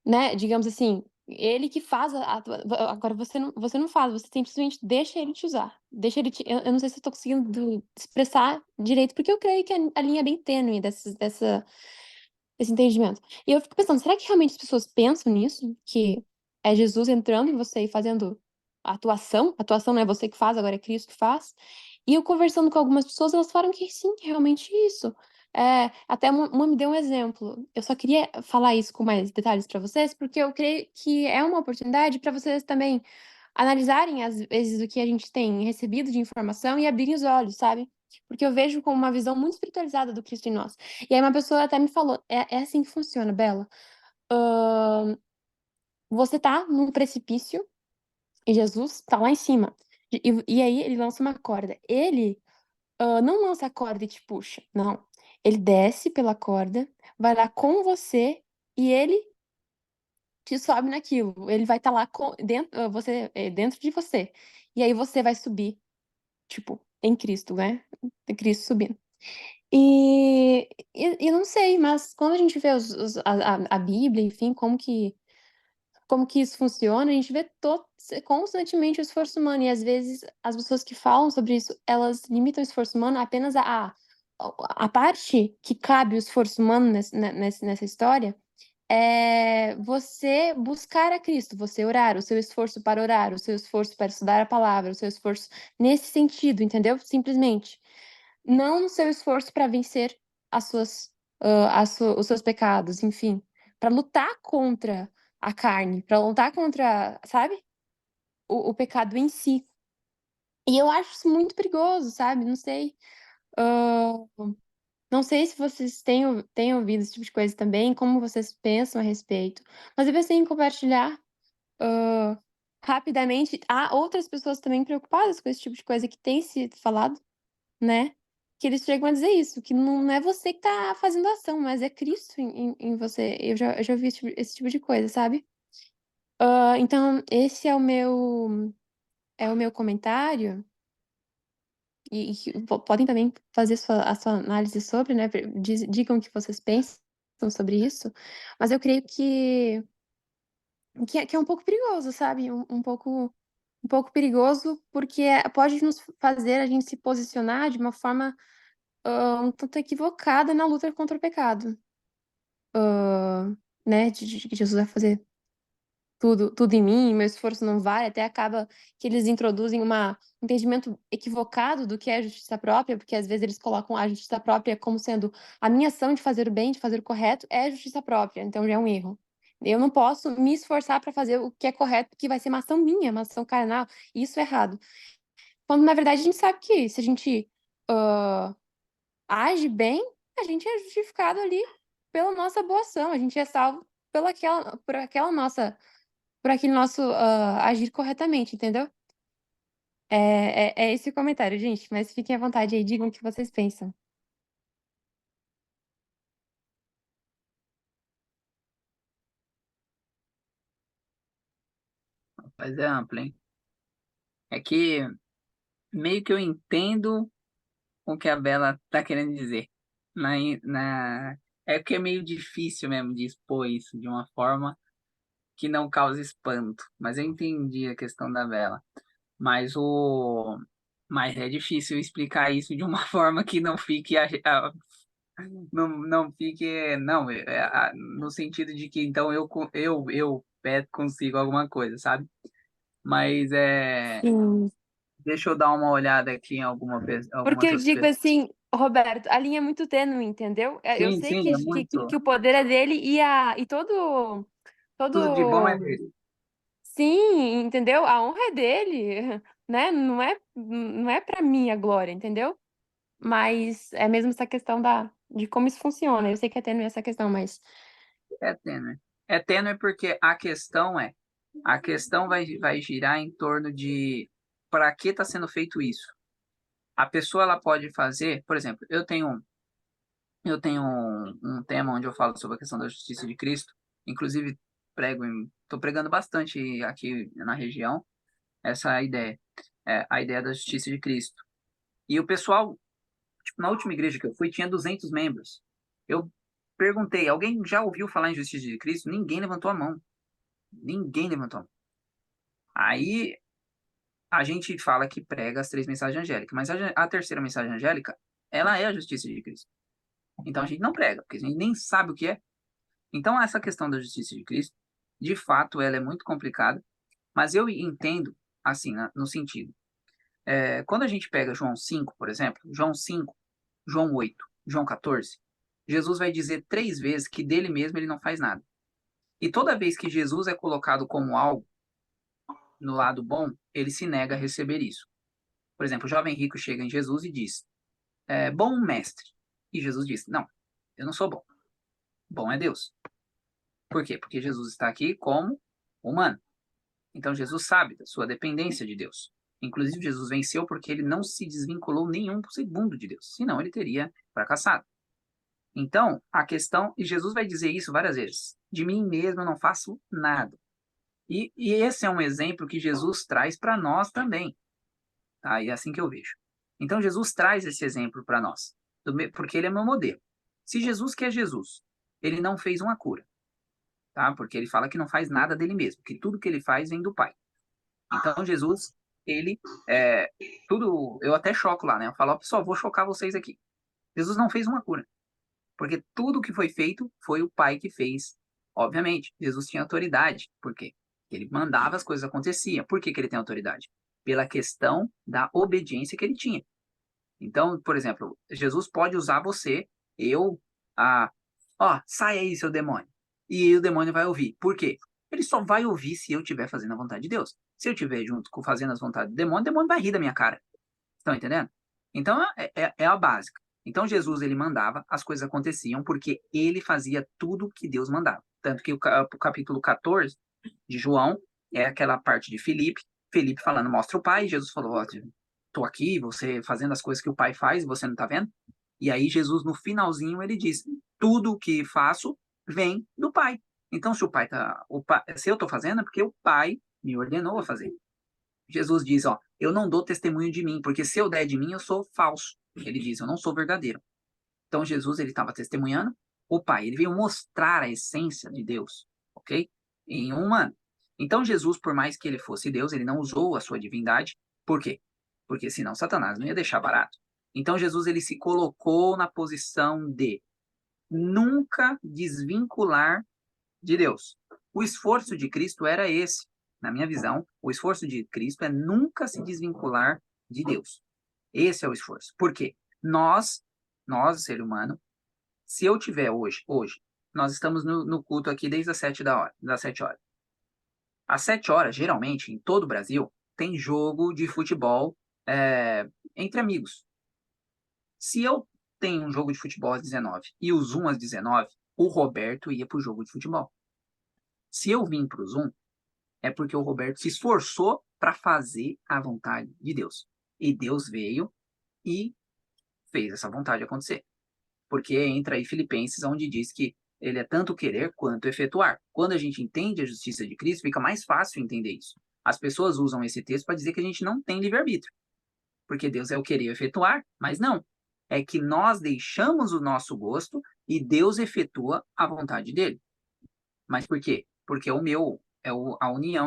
Speaker 5: Né, digamos assim, ele que faz a tua agora você não faz, você simplesmente deixa ele te usar, deixa ele te eu não sei se eu tô conseguindo expressar direito, porque eu creio que a linha é bem tênue desse entendimento. E eu fico pensando, será que realmente as pessoas pensam nisso? Que é Jesus entrando em você e fazendo a atuação não é você que faz, agora é Cristo que faz? E eu conversando com algumas pessoas, elas falaram que sim, que realmente é isso. Até uma me deu um exemplo. Eu só queria falar isso com mais detalhes para vocês, porque eu creio que é uma oportunidade para vocês também analisarem, às vezes, o que a gente tem recebido de informação e abrirem os olhos, sabe? Porque eu vejo com uma visão muito espiritualizada do Cristo em nós. E aí uma pessoa até me falou: é assim que funciona, Bela. Você tá num precipício e Jesus tá lá em cima. E aí ele lança uma corda. Ele não lança a corda e te puxa, não. Ele desce pela corda, vai lá com você e ele te sobe naquilo. Ele vai estar lá dentro de você. E aí você vai subir, tipo, em Cristo, né? Em Cristo subindo. E eu não sei, mas quando a gente vê a Bíblia, enfim, como que como que isso funciona, a gente vê constantemente o esforço humano, e às vezes as pessoas que falam sobre isso, elas limitam o esforço humano apenas a parte que cabe o esforço humano nessa história é você buscar a Cristo, você orar, o seu esforço para orar, o seu esforço para estudar a palavra, o seu esforço nesse sentido, entendeu? Simplesmente. Não o seu esforço para vencer as suas, os seus pecados, enfim, para lutar contra a carne, para lutar contra, sabe? O pecado em si. E eu acho isso muito perigoso, sabe? Não sei. ah, não sei se vocês têm ouvido esse tipo de coisa também, como vocês pensam a respeito. Mas eu pensei em compartilhar ah, rapidamente. Há outras pessoas também preocupadas com esse tipo de coisa que tem sido falado, né? Que eles chegam a dizer isso, que não é você que tá fazendo a ação, mas é Cristo em você. Eu já ouvi esse tipo de coisa, sabe? Então, esse é o meu comentário. Podem também fazer a sua análise sobre, né? Digam o que vocês pensam sobre isso. Mas eu creio que é um pouco perigoso, sabe? Um pouco perigoso, porque pode nos fazer a gente se posicionar de uma forma um tanto equivocada na luta contra o pecado. Né? De que Jesus vai fazer tudo em mim, meu esforço não vale, até acaba que eles introduzem um entendimento equivocado do que é justiça própria, porque às vezes eles colocam a justiça própria como sendo a minha ação de fazer o bem, de fazer o correto, é justiça própria, então já é um erro. Eu não posso me esforçar para fazer o que é correto, porque vai ser uma ação minha, uma ação carnal, e isso é errado. Quando na verdade a gente sabe que se a gente ah, age bem, a gente é justificado ali pela nossa boa ação, a gente é salvo por aquele nosso agir corretamente, entendeu? É esse o comentário, gente, mas fiquem à vontade aí, digam o que vocês pensam.
Speaker 4: Mas é amplo, hein? É que meio que eu entendo o que a Bela tá querendo dizer. Na, na... É que é meio difícil mesmo de expor isso de uma forma que não cause espanto. Mas eu entendi a questão da Bela. Mas o... Mas é difícil explicar isso de uma forma que não fique não fique no sentido de que então eu consigo alguma coisa, sabe? Mas
Speaker 5: Sim.
Speaker 4: deixa eu dar uma olhada aqui em
Speaker 5: Porque
Speaker 4: algumas
Speaker 5: eu
Speaker 4: outras
Speaker 5: digo
Speaker 4: pessoas.
Speaker 5: assim, Roberto, a linha é muito tênue, entendeu? Eu
Speaker 4: Sim,
Speaker 5: sei
Speaker 4: sim, é muito.
Speaker 5: que o poder é dele e todo,
Speaker 4: Tudo de bom é
Speaker 5: todo,
Speaker 4: dele.
Speaker 5: sim, entendeu? A honra é dele, né? Não é para mim a glória, entendeu? Mas é mesmo essa questão de como isso funciona. Eu sei que é tênue essa questão, mas
Speaker 4: É tênue. É tênue porque a questão vai girar em torno de para que está sendo feito isso. A pessoa ela pode fazer, por exemplo, eu tenho um tema onde eu falo sobre a questão da justiça de Cristo. Inclusive estou pregando bastante aqui na região essa ideia, a ideia da justiça de Cristo. E o pessoal, tipo, na última igreja que eu fui, tinha 200 membros. Eu perguntei, alguém já ouviu falar em justiça de Cristo? Ninguém levantou a mão. Ninguém levantou a mão. Aí a gente fala que prega as 3 mensagens angélicas, mas a terceira mensagem angélica, ela é a justiça de Cristo. Então a gente não prega, porque a gente nem sabe o que é. Então essa questão da justiça de Cristo, de fato, ela é muito complicada, mas eu entendo assim, no sentido. Quando a gente pega João 5, por exemplo, João 5, João 8, João 14, Jesus vai dizer 3 vezes que dele mesmo ele não faz nada. E toda vez que Jesus é colocado como algo no lado bom, ele se nega a receber isso. Por exemplo, o jovem rico chega em Jesus e diz: bom mestre. E Jesus diz: não, eu não sou bom. Bom é Deus. Por quê? Porque Jesus está aqui como humano. Então Jesus sabe da sua dependência de Deus. Inclusive, Jesus venceu porque ele não se desvinculou nenhum segundo de Deus, senão ele teria fracassado. Então, a questão, e Jesus vai dizer isso várias vezes: de mim mesmo eu não faço nada. E esse é um exemplo que Jesus traz para nós também. Tá? E é assim que eu vejo. Então, Jesus traz esse exemplo para nós, porque ele é meu modelo. Se Jesus, que é Jesus, ele não fez uma cura, tá? Porque ele fala que não faz nada dele mesmo, que tudo que ele faz vem do Pai. Então, Jesus, ele, tudo, eu até choco lá, né? Eu falo, ó, pessoal, vou chocar vocês aqui. Jesus não fez uma cura, porque tudo que foi feito foi o Pai que fez. Obviamente, Jesus tinha autoridade. Por quê? Ele mandava, as coisas aconteciam. Por que que ele tem autoridade? Pela questão da obediência que ele tinha. Então, por exemplo, Jesus pode usar você, eu, ó, sai aí, seu demônio. E o demônio vai ouvir. Por quê? Ele só vai ouvir se eu estiver fazendo a vontade de Deus. Se eu estiver junto com fazendo as vontades do demônio, o demônio vai rir da minha cara. Estão entendendo? Então, é a básica. Então, Jesus, ele mandava, as coisas aconteciam, porque ele fazia tudo que Deus mandava. Tanto que o capítulo 14 de João é aquela parte de Filipe, Filipe falando, mostra o Pai, e Jesus falou, ó, tô aqui, você fazendo as coisas que o Pai faz, e você não tá vendo? E aí, Jesus, no finalzinho, ele diz, tudo o que faço vem do Pai. Então, se eu tô fazendo, é porque o Pai me ordenou a fazer. Jesus diz, ó, eu não dou testemunho de mim, porque se eu der de mim, eu sou falso. Ele diz, eu não sou verdadeiro. Então Jesus, ele estava testemunhando o Pai. Ele veio mostrar a essência de Deus, ok? Em um humano. Então Jesus, por mais que ele fosse Deus, ele não usou a sua divindade. Por quê? Porque senão Satanás não ia deixar barato. Então Jesus, ele se colocou na posição de nunca desvincular de Deus. O esforço de Cristo era esse. Na minha visão, o esforço de Cristo é nunca se desvincular de Deus. Esse é o esforço. Por quê? Nós, ser humano, se eu tiver hoje, nós estamos no culto aqui desde as 7 horas. Às 7 horas, geralmente, em todo o Brasil, tem jogo de futebol entre amigos. Se eu tenho um jogo de futebol às 19 e o Zoom às 19, o Roberto ia para o jogo de futebol. Se eu vim para o Zoom, é porque o Roberto se esforçou para fazer a vontade de Deus. E Deus veio e fez essa vontade acontecer. Porque entra aí Filipenses, onde diz que ele é tanto querer quanto efetuar. Quando a gente entende a justiça de Cristo, fica mais fácil entender isso. As pessoas usam esse texto para dizer que a gente não tem livre-arbítrio. Porque Deus é o querer efetuar, mas não. É que nós deixamos o nosso gosto e Deus efetua a vontade dele. Mas por quê? Porque a união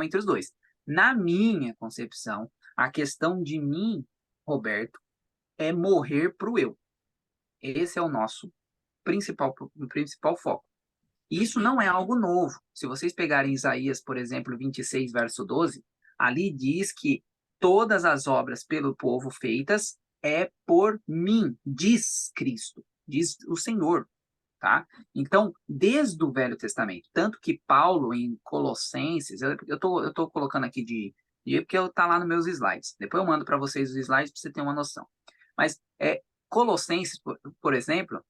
Speaker 4: entre os dois. Na minha concepção, a questão de mim, Roberto, é morrer para o eu. Esse é o nosso principal foco. E isso não é algo novo. Se vocês pegarem Isaías, por exemplo, 26, verso 12, ali diz que todas as obras pelo povo feitas é por mim, diz Cristo, diz o Senhor. Tá? Então, desde o Velho Testamento, tanto que Paulo em Colossenses, eu tô colocando aqui porque tá lá nos meus slides. Depois eu mando para vocês os slides para você ter uma noção. Mas Colossenses, por exemplo,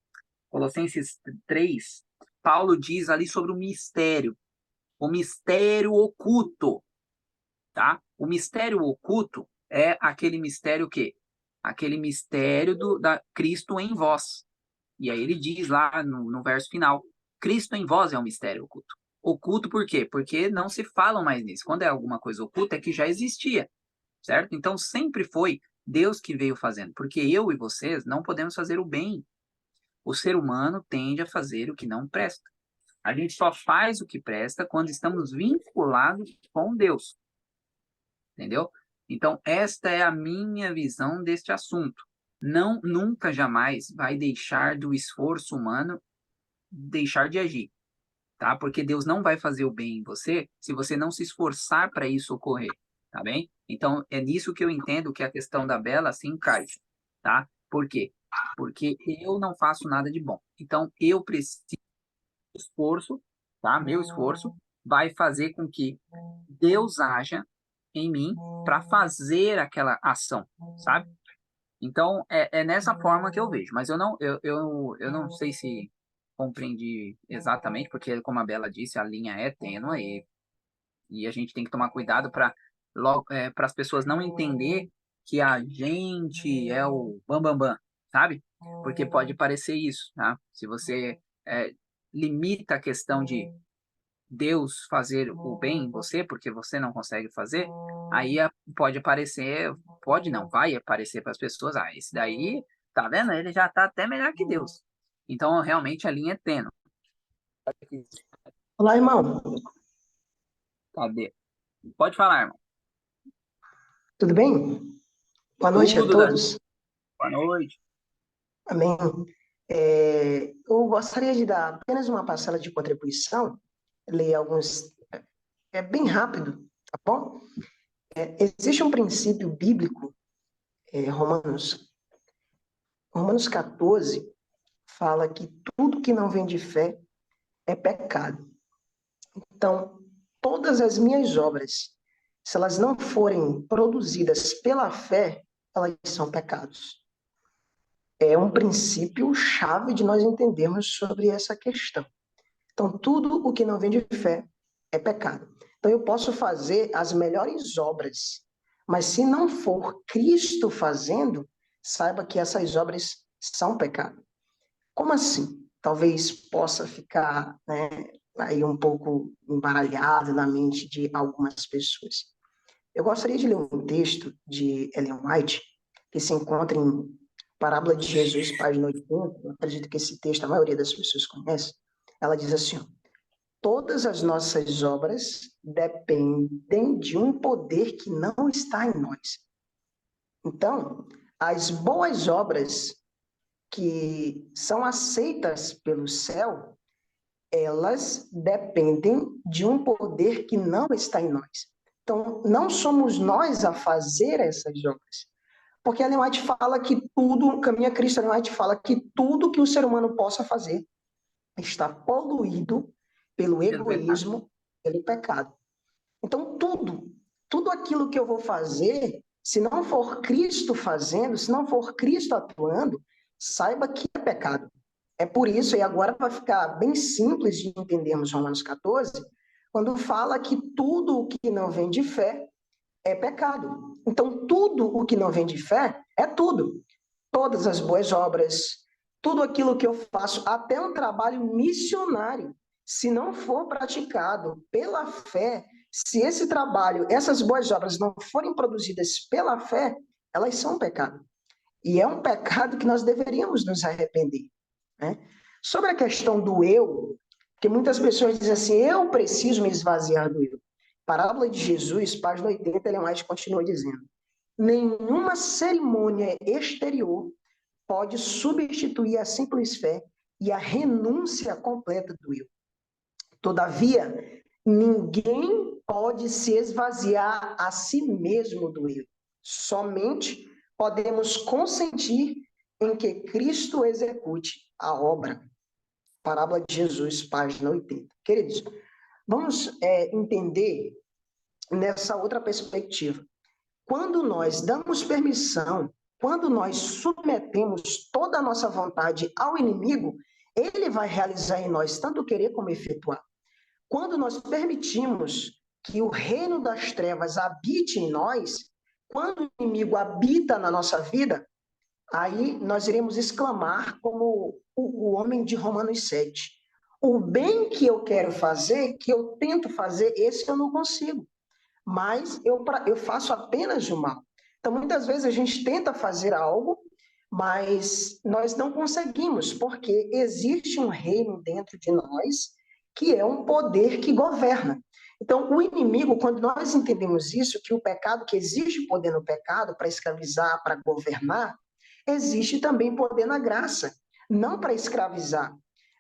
Speaker 4: Colossenses 3, Paulo diz ali sobre o mistério oculto, tá? O mistério oculto é aquele mistério que? Aquele mistério da Cristo em vós. E aí ele diz lá no verso final, Cristo em vós é um mistério oculto. Oculto por quê? Porque não se falam mais nisso. Quando é alguma coisa oculta, é que já existia, certo? Então sempre foi Deus que veio fazendo, porque eu e vocês não podemos fazer o bem. O ser humano tende a fazer o que não presta. A gente só faz o que presta quando estamos vinculados com Deus. Entendeu? Então, esta é a minha visão deste assunto. Não, nunca, jamais vai deixar do esforço humano deixar de agir, tá? Porque Deus não vai fazer o bem em você se você não se esforçar para isso ocorrer, tá bem? Então, é nisso que eu entendo que a questão da Bela se encaixa, tá? Por quê? Porque eu não faço nada de bom. Então, eu preciso de esforço, tá? Meu esforço vai fazer com que Deus haja em mim para fazer aquela ação, sabe? Então, é nessa forma que eu vejo, mas eu não sei se compreendi exatamente, porque, como a Bela disse, a linha é tênue e a gente tem que tomar cuidado para as pessoas não entender que a gente é o bambambam, bam, bam, sabe? Porque pode parecer isso, tá? Se você limita a questão de Deus fazer o bem em você, porque você não consegue fazer, aí pode aparecer, pode não, vai aparecer para as pessoas, esse daí, tá vendo? Ele já tá até melhor que Deus. Então, realmente, a linha é tênue.
Speaker 7: Olá, irmão.
Speaker 4: Cadê? Pode falar, irmão.
Speaker 7: Tudo bem? Boa noite a
Speaker 4: Tudo, Davi.
Speaker 7: todos.
Speaker 4: Boa noite.
Speaker 7: Amém. Eu gostaria de dar apenas uma parcela de contribuição, ler alguns, bem rápido, tá bom? Existe um princípio bíblico, Romanos 14, fala que tudo que não vem de fé é pecado. Então, todas as minhas obras, se elas não forem produzidas pela fé, elas são pecados. É um princípio chave de nós entendermos sobre essa questão. Então, tudo o que não vem de fé é pecado. Então, eu posso fazer as melhores obras, mas se não for Cristo fazendo, saiba que essas obras são pecado. Como assim? Talvez possa ficar, aí um pouco embaralhado na mente de algumas pessoas. Eu gostaria de ler um texto de Ellen White, que se encontra em Parábola de Jesus, página 80. Eu acredito que esse texto a maioria das pessoas conhece. Ela diz assim, ó, todas as nossas obras dependem de um poder que não está em nós. Então, as boas obras que são aceitas pelo céu, elas dependem de um poder que não está em nós. Então, não somos nós a fazer essas obras. Porque a Ellen White fala que tudo, o Caminho a Cristo, a Ellen White fala que tudo que o ser humano possa fazer está poluído pelo egoísmo, pelo pecado. Então, tudo aquilo que eu vou fazer, se não for Cristo fazendo, se não for Cristo atuando, saiba que é pecado. É por isso, e agora vai ficar bem simples de entendermos Romanos 14, quando fala que tudo o que não vem de fé é pecado. Então, tudo o que não vem de fé é tudo. Todas as boas obras, tudo aquilo que eu faço, até um trabalho missionário, se não for praticado pela fé, se esse trabalho, essas boas obras não forem produzidas pela fé, elas são pecado. E é um pecado que nós deveríamos nos arrepender, né? Sobre a questão do eu, que muitas pessoas dizem assim, eu preciso me esvaziar do eu. Parábola de Jesus, página 80, Ellen White continua dizendo, nenhuma cerimônia exterior pode substituir a simples fé e a renúncia completa do eu. Todavia, ninguém pode se esvaziar a si mesmo do eu. Somente podemos consentir em que Cristo execute a obra. Parábola de Jesus, página 80. Queridos, vamos entender nessa outra perspectiva. Quando nós damos permissão, quando nós submetemos toda a nossa vontade ao inimigo, ele vai realizar em nós tanto querer como efetuar. Quando nós permitimos que o reino das trevas habite em nós, quando o inimigo habita na nossa vida, aí nós iremos exclamar como o homem de Romanos 7. O bem que eu quero fazer, que eu tento fazer, esse eu não consigo. Mas eu faço apenas o mal. Então, muitas vezes a gente tenta fazer algo, mas nós não conseguimos, porque existe um reino dentro de nós que é um poder que governa. Então, o inimigo, quando nós entendemos isso, que o pecado, que existe poder no pecado para escravizar, para governar, existe também poder na graça, não para escravizar,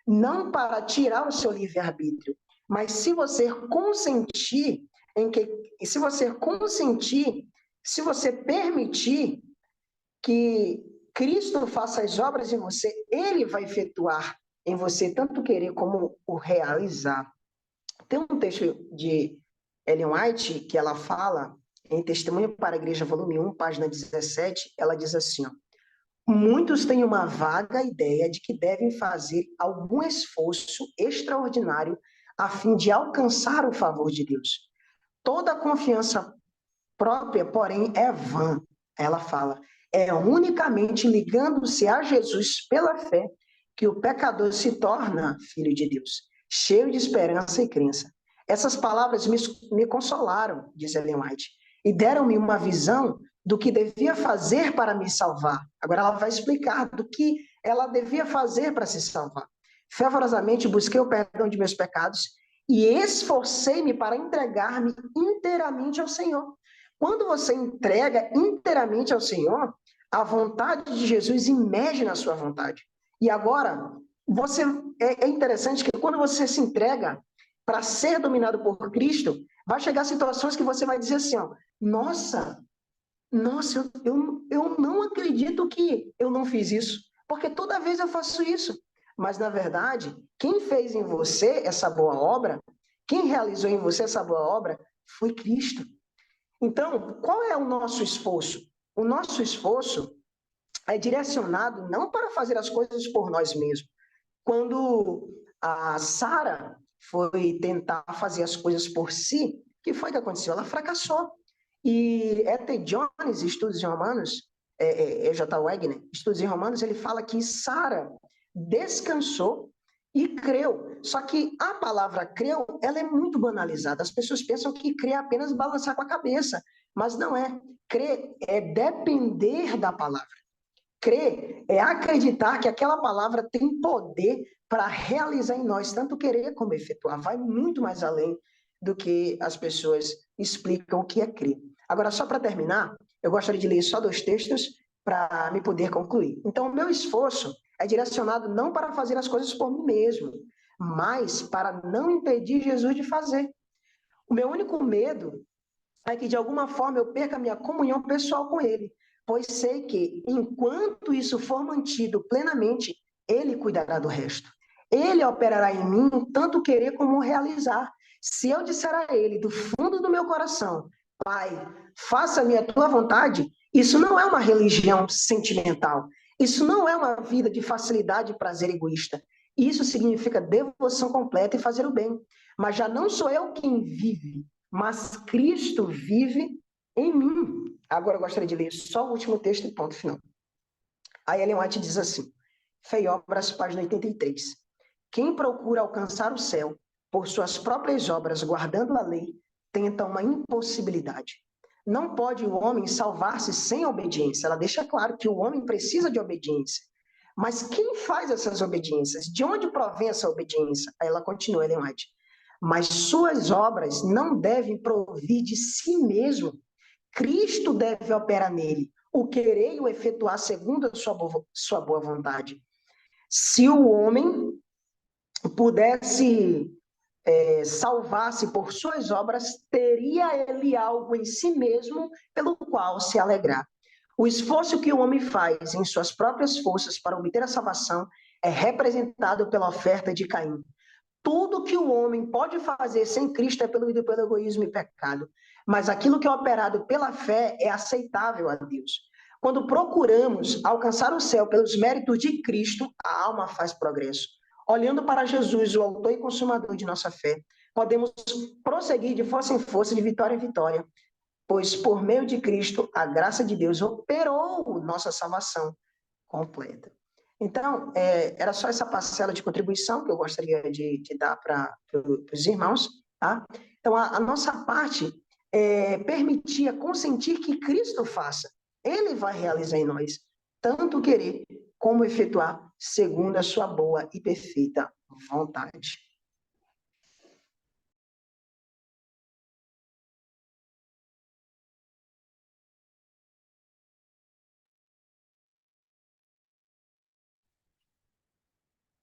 Speaker 7: não para tirar o seu livre-arbítrio, mas se você consentir se você permitir que Cristo faça as obras em você, ele vai efetuar em você tanto querer como o realizar. Tem um texto de Ellen White que ela fala em Testemunho para a Igreja, volume 1, página 17, ela diz assim, ó, muitos têm uma vaga ideia de que devem fazer algum esforço extraordinário a fim de alcançar o favor de Deus. Toda confiança própria, porém, é vã. Ela fala, é unicamente ligando-se a Jesus pela fé que o pecador se torna filho de Deus, cheio de esperança e crença. Essas palavras me consolaram, diz Ellen White, e deram-me uma visão do que devia fazer para me salvar. Agora ela vai explicar do que ela devia fazer para se salvar. Fervorosamente busquei o perdão de meus pecados e esforcei-me para entregar-me inteiramente ao Senhor. Quando você entrega inteiramente ao Senhor, a vontade de Jesus emerge na sua vontade. E agora, você é interessante que quando você se entrega para ser dominado por Cristo, vai chegar situações que você vai dizer assim, ó, nossa, eu não acredito que eu não fiz isso, porque toda vez eu faço isso. Mas, na verdade, quem fez em você essa boa obra, quem realizou em você essa boa obra, foi Cristo. Então, qual é o nosso esforço? O nosso esforço é direcionado não para fazer as coisas por nós mesmos. Quando a Sara foi tentar fazer as coisas por si, o que foi que aconteceu? Ela fracassou. E E.T. Jones, Estudos em Romanos, J. Wagner, Estudos em Romanos, ele fala que Sara descansou e creu. Só que a palavra creu, ela é muito banalizada. As pessoas pensam que crer é apenas balançar com a cabeça, mas não é. Crer é depender da palavra. Crer é acreditar que aquela palavra tem poder para realizar em nós, tanto querer como efetuar. Vai muito mais além do que as pessoas explicam o que é crer. Agora, só para terminar, eu gostaria de ler só 2 textos para me poder concluir. Então, o meu esforço é direcionado não para fazer as coisas por mim mesmo, mas para não impedir Jesus de fazer. O meu único medo é que, de alguma forma, eu perca a minha comunhão pessoal com Ele, pois sei que, enquanto isso for mantido plenamente, Ele cuidará do resto. Ele operará em mim tanto querer como realizar. Se eu disser a Ele, do fundo do meu coração, Pai, faça-me a tua vontade, isso não é uma religião sentimental. Isso não é uma vida de facilidade e prazer egoísta. Isso significa devoção completa e fazer o bem. Mas já não sou eu quem vive, mas Cristo vive em mim. Agora eu gostaria de ler só o último texto e ponto final. Aí Ellen White diz assim, Fé e Obras, página 83. Quem procura alcançar o céu por suas próprias obras, guardando a lei, tenta uma impossibilidade. Não pode o homem salvar-se sem obediência. Ela deixa claro que o homem precisa de obediência. Mas quem faz essas obediências? De onde provém essa obediência? Aí ela continua, Ellen White. Mas suas obras não devem provir de si mesmo. Cristo deve operar nele, o querer e o efetuar segundo a sua boa vontade. Se o homem pudesse salvar-se por suas obras, teria ele algo em si mesmo pelo qual se alegrar. O esforço que o homem faz em suas próprias forças para obter a salvação é representado pela oferta de Caim. Tudo que o homem pode fazer sem Cristo é pelo egoísmo e pecado. Mas aquilo que é operado pela fé é aceitável a Deus. Quando procuramos alcançar o céu pelos méritos de Cristo, a alma faz progresso. Olhando para Jesus, o autor e consumador de nossa fé, podemos prosseguir de força em força, de vitória em vitória, pois por meio de Cristo, a graça de Deus operou nossa salvação completa. Então, era só essa parcela de contribuição que eu gostaria de dar para os irmãos. Tá? Então, a nossa parte é permitir, consentir que Cristo faça. Ele vai realizar em nós, tanto querer como efetuar, segundo a sua boa e perfeita vontade.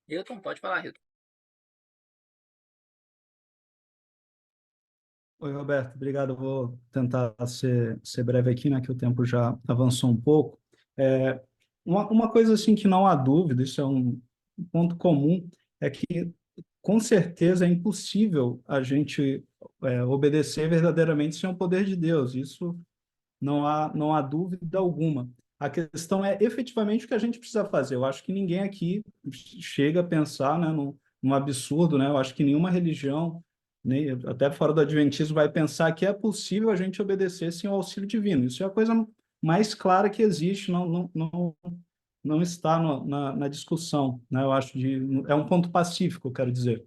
Speaker 4: Hilton, pode falar, Hilton.
Speaker 8: Oi, Roberto, obrigado. Eu vou tentar ser breve aqui, né, que o tempo já avançou um pouco. Uma coisa assim que não há dúvida, isso é um ponto comum, é que com certeza é impossível a gente obedecer verdadeiramente sem o poder de Deus. Isso não há dúvida alguma. A questão é efetivamente o que a gente precisa fazer. Eu acho que ninguém aqui chega a pensar, né, num absurdo, né? Eu acho que nenhuma religião, nem, até fora do Adventismo, vai pensar que é possível a gente obedecer sem o auxílio divino. Isso é a coisa mais clara que existe, não está na discussão, né? Eu acho é um ponto pacífico, eu quero dizer.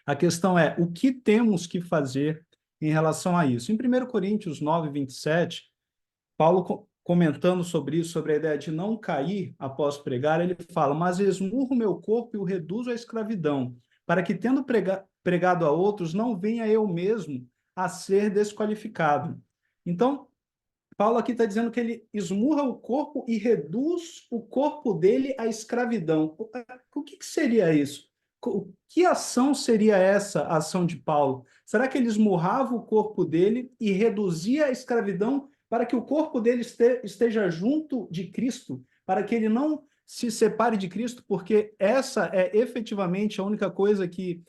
Speaker 8: A questão é o que temos que fazer em relação a isso. Em 1 Coríntios 9, 27, Paulo comentando sobre isso, sobre a ideia de não cair após pregar, ele fala, mas esmurro meu corpo e o reduzo à escravidão, para que, tendo pregado a outros, não venha eu mesmo a ser desqualificado. Então, Paulo aqui está dizendo que ele esmurra o corpo e reduz o corpo dele à escravidão. O que seria isso? Que ação seria essa ação de Paulo? Será que ele esmurrava o corpo dele e reduzia a escravidão para que o corpo dele esteja junto de Cristo, para que ele não se separe de Cristo, porque essa é efetivamente a única coisa que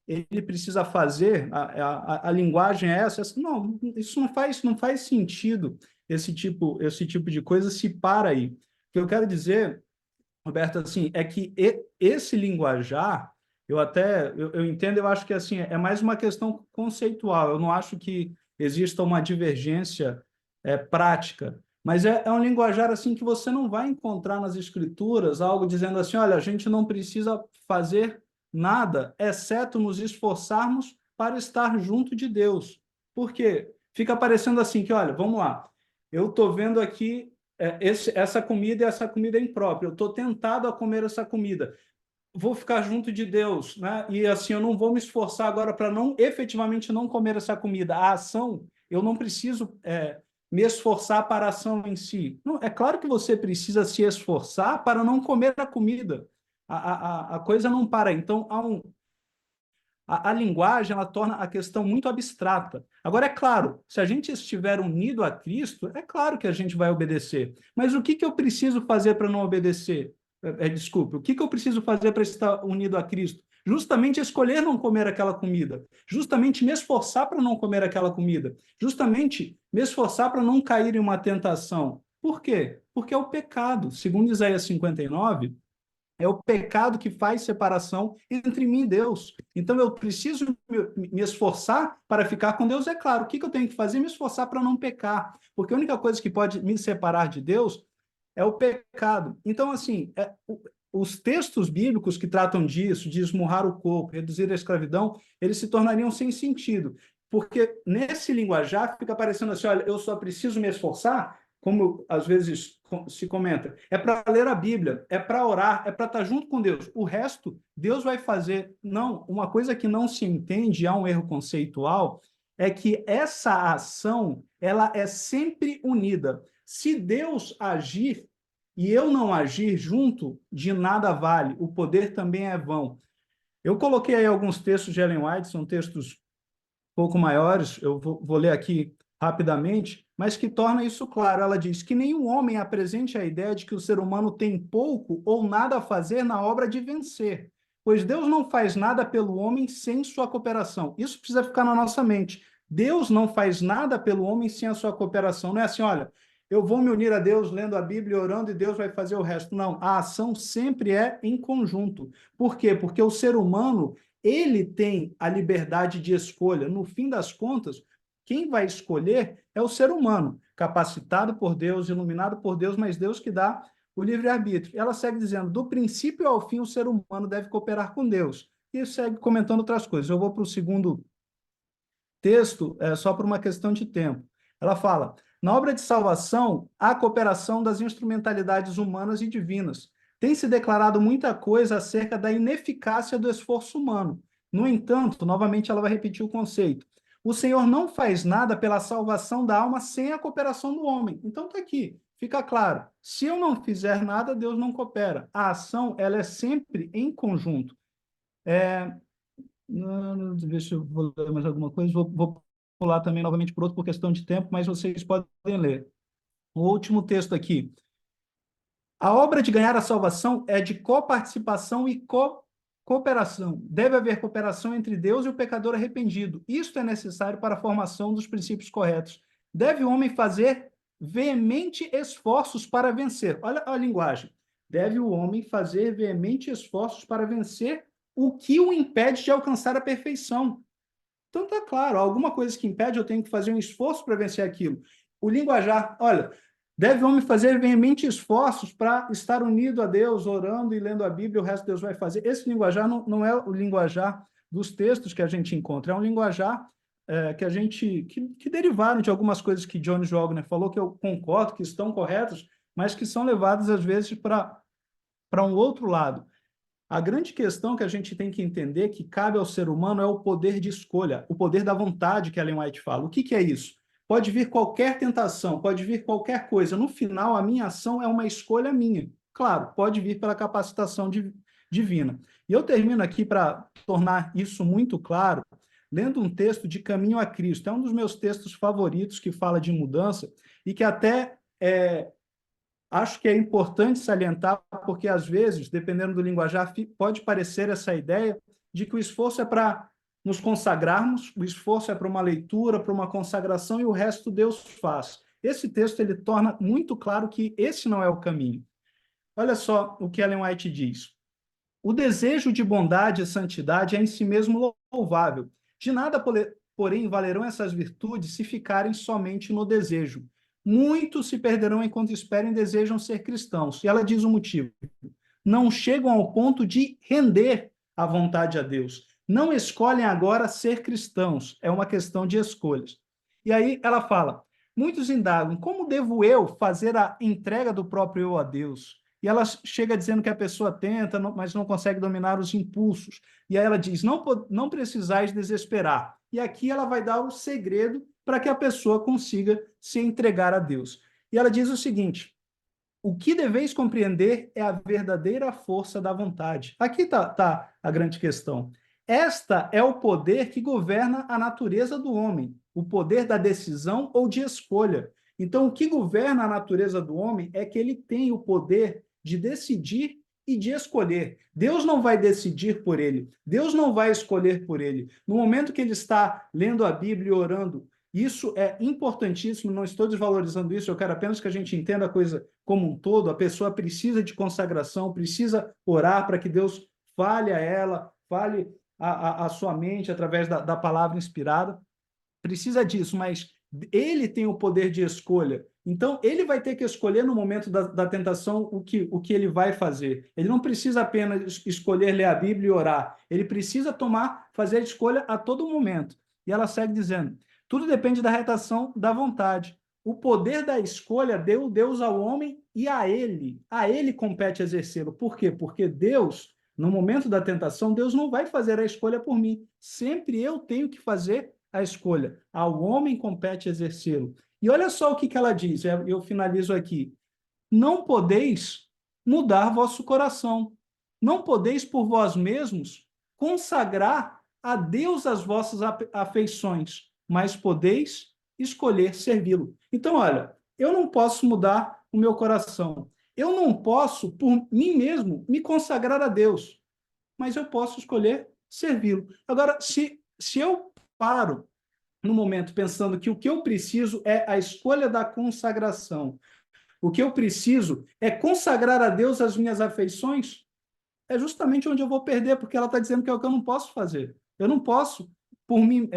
Speaker 8: ele precisa fazer, a linguagem é essa? Não, isso não faz sentido, esse tipo de coisa se para aí. O que eu quero dizer, Roberto, assim, é que esse linguajar, eu entendo, eu acho que assim, é mais uma questão conceitual, eu não acho que exista uma divergência prática, mas é um linguajar assim que você não vai encontrar nas escrituras algo dizendo assim, olha, a gente não precisa fazer nada, exceto nos esforçarmos para estar junto de Deus. Por quê? Fica parecendo assim que, olha, vamos lá, eu estou vendo aqui essa comida e essa comida é imprópria, eu estou tentado a comer essa comida, vou ficar junto de Deus, né? E assim, eu não vou me esforçar agora para efetivamente não comer essa comida. A ação, eu não preciso me esforçar para a ação em si. Não, é claro que você precisa se esforçar para não comer a comida. A coisa não para. Então, a linguagem ela torna a questão muito abstrata. Agora, é claro, se a gente estiver unido a Cristo, é claro que a gente vai obedecer. Mas o que eu preciso fazer para não obedecer? Desculpe, o que eu preciso fazer para estar unido a Cristo? Justamente escolher não comer aquela comida, justamente me esforçar para não comer aquela comida, justamente me esforçar para não cair em uma tentação. Por quê? Porque é o pecado. Segundo Isaías 59, é o pecado que faz separação entre mim e Deus. Então, eu preciso me esforçar para ficar com Deus, é claro. O que eu tenho que fazer? Me esforçar para não pecar. Porque a única coisa que pode me separar de Deus é o pecado. Então, assim, os textos bíblicos que tratam disso, de esmurrar o corpo, reduzir a escravidão, eles se tornariam sem sentido. Porque nesse linguajar fica parecendo assim, olha, eu só preciso me esforçar, como às vezes se comenta, é para ler a Bíblia, é para orar, é para estar junto com Deus. O resto, Deus vai fazer. Não, uma coisa que não se entende, há um erro conceitual, é que essa ação, ela é sempre unida. Se Deus agir e eu não agir junto, de nada vale, o poder também é vão. Eu coloquei aí alguns textos de Ellen White, são textos um pouco maiores, eu vou ler aqui rapidamente, mas que torna isso claro. Ela diz que nenhum homem apresente a ideia de que o ser humano tem pouco ou nada a fazer na obra de vencer, pois Deus não faz nada pelo homem sem sua cooperação. Isso precisa ficar na nossa mente. Deus não faz nada pelo homem sem a sua cooperação. Não é assim, olha, eu vou me unir a Deus lendo a Bíblia, orando, e Deus vai fazer o resto. Não, a ação sempre é em conjunto. Por quê? Porque o ser humano, ele tem a liberdade de escolha. No fim das contas, quem vai escolher é o ser humano, capacitado por Deus, iluminado por Deus, mas Deus que dá o livre-arbítrio. Ela segue dizendo, do princípio ao fim, o ser humano deve cooperar com Deus. E segue comentando outras coisas. Eu vou para o segundo texto, só por uma questão de tempo. Ela fala, na obra de salvação, há cooperação das instrumentalidades humanas e divinas. Tem-se declarado muita coisa acerca da ineficácia do esforço humano. No entanto, novamente ela vai repetir o conceito. O Senhor não faz nada pela salvação da alma sem a cooperação do homem. Então está aqui, fica claro. Se eu não fizer nada, Deus não coopera. A ação ela é sempre em conjunto. Deixa eu vou ler mais alguma coisa. Vou pular também novamente por outro por questão de tempo, mas vocês podem ler. O último texto aqui. A obra de ganhar a salvação é de coparticipação e cooperação. Deve haver cooperação entre Deus e o pecador arrependido. Isto é necessário para a formação dos princípios corretos. Deve o homem fazer veemente esforços para vencer. Olha a linguagem. Deve o homem fazer veemente esforços para vencer o que o impede de alcançar a perfeição. Então está claro, alguma coisa que impede, eu tenho que fazer um esforço para vencer aquilo. O linguajar, olha, deve o homem fazer veemente esforços para estar unido a Deus, orando e lendo a Bíblia, o resto Deus vai fazer. Esse linguajar não é o linguajar dos textos que a gente encontra, é um linguajar que derivaram de algumas coisas que John Wagner falou, que eu concordo que estão corretas, mas que são levadas às vezes para um outro lado. A grande questão que a gente tem que entender que cabe ao ser humano é o poder de escolha, o poder da vontade que Ellen White fala. O que é isso? Pode vir qualquer tentação, pode vir qualquer coisa. No final, a minha ação é uma escolha minha. Claro, pode vir pela capacitação divina. E eu termino aqui para tornar isso muito claro, lendo um texto de Caminho a Cristo. É um dos meus textos favoritos que fala de mudança e que até acho que é importante salientar, porque às vezes, dependendo do linguajar, pode parecer essa ideia de que o esforço é para nos consagrarmos, o esforço é para uma leitura, para uma consagração, e o resto Deus faz. Esse texto ele torna muito claro que esse não é o caminho. Olha só o que Ellen White diz. O desejo de bondade e santidade é em si mesmo louvável. De nada, porém, valerão essas virtudes se ficarem somente no desejo. Muitos se perderão enquanto esperam e desejam ser cristãos. E ela diz o motivo. Não chegam ao ponto de render a vontade a Deus. Não escolhem agora ser cristãos. É uma questão de escolhas. E aí ela fala, muitos indagam, como devo eu fazer a entrega do próprio eu a Deus? E ela chega dizendo que a pessoa tenta, mas não consegue dominar os impulsos. E aí ela diz, não precisais desesperar. E aqui ela vai dar o segredo para que a pessoa consiga se entregar a Deus. E ela diz o seguinte, o que deveis compreender é a verdadeira força da vontade. Aqui está a grande questão. Esta é o poder que governa a natureza do homem, o poder da decisão ou de escolha. Então, o que governa a natureza do homem é que ele tem o poder de decidir e de escolher. Deus não vai decidir por ele, Deus não vai escolher por ele. No momento que ele está lendo a Bíblia e orando, isso é importantíssimo, não estou desvalorizando isso, eu quero apenas que a gente entenda a coisa como um todo. A pessoa precisa de consagração, precisa orar para que Deus fale a ela, fale a sua mente através da palavra inspirada. Precisa disso, mas ele tem o poder de escolha. Então, ele vai ter que escolher no momento da tentação o que ele vai fazer. Ele não precisa apenas escolher ler a Bíblia e orar. Ele precisa fazer a escolha a todo momento. E ela segue dizendo, tudo depende da retação da vontade. O poder da escolha deu Deus ao homem e a ele compete exercê-lo. Por quê? Porque Deus, no momento da tentação, Deus não vai fazer a escolha por mim. Sempre eu tenho que fazer a escolha. Ao homem compete exercê-lo. E olha só o que ela diz, eu finalizo aqui. Não podeis mudar vosso coração. Não podeis por vós mesmos consagrar a Deus as vossas afeições, mas podeis escolher servi-lo. Então, olha, eu não posso mudar o meu coração. Eu não posso, por mim mesmo, me consagrar a Deus, mas eu posso escolher servi-lo. Agora, se eu paro no momento pensando que o que eu preciso é a escolha da consagração, o que eu preciso é consagrar a Deus as minhas afeições, é justamente onde eu vou perder, porque ela está dizendo que é o que eu não posso fazer. Eu não posso, por mim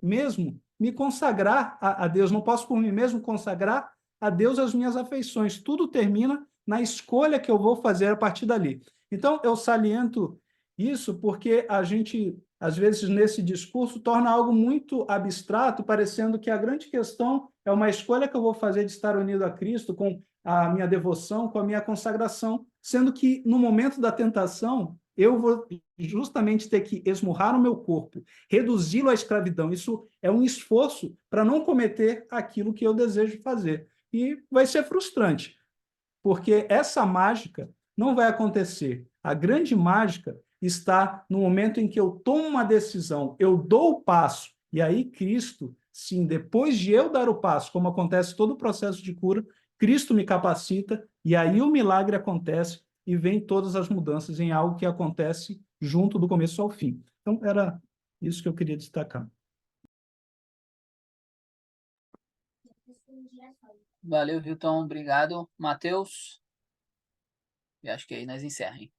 Speaker 8: mesmo, me consagrar a Deus, não posso por mim mesmo consagrar a Deus as minhas afeições. Tudo termina na escolha que eu vou fazer a partir dali. Então, eu saliento isso porque a gente, às vezes, nesse discurso, torna algo muito abstrato, parecendo que a grande questão é uma escolha que eu vou fazer de estar unido a Cristo, com a minha devoção, com a minha consagração, sendo que, no momento da tentação, eu vou justamente ter que esmurrar o meu corpo, reduzi-lo à escravidão. Isso é um esforço para não cometer aquilo que eu desejo fazer. E vai ser frustrante, porque essa mágica não vai acontecer. A grande mágica está no momento em que eu tomo uma decisão, eu dou o passo, e aí Cristo, sim, depois de eu dar o passo, como acontece todo o processo de cura, Cristo me capacita, e aí o milagre acontece, e vem todas as mudanças em algo que acontece junto do começo ao fim. Então, era isso que eu queria destacar.
Speaker 4: Valeu, Vilton. Obrigado. Matheus? E acho que aí nós encerramos.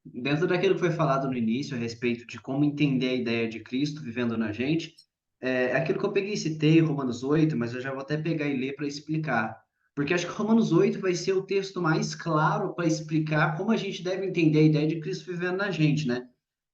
Speaker 2: Dentro daquilo que foi falado no início a respeito de como entender a ideia de Cristo vivendo na gente, é aquilo que eu peguei e citei, Romanos 8, mas eu já vou até pegar e ler para explicar. Porque acho que Romanos 8 vai ser o texto mais claro para explicar como a gente deve entender a ideia de Cristo vivendo na gente, né?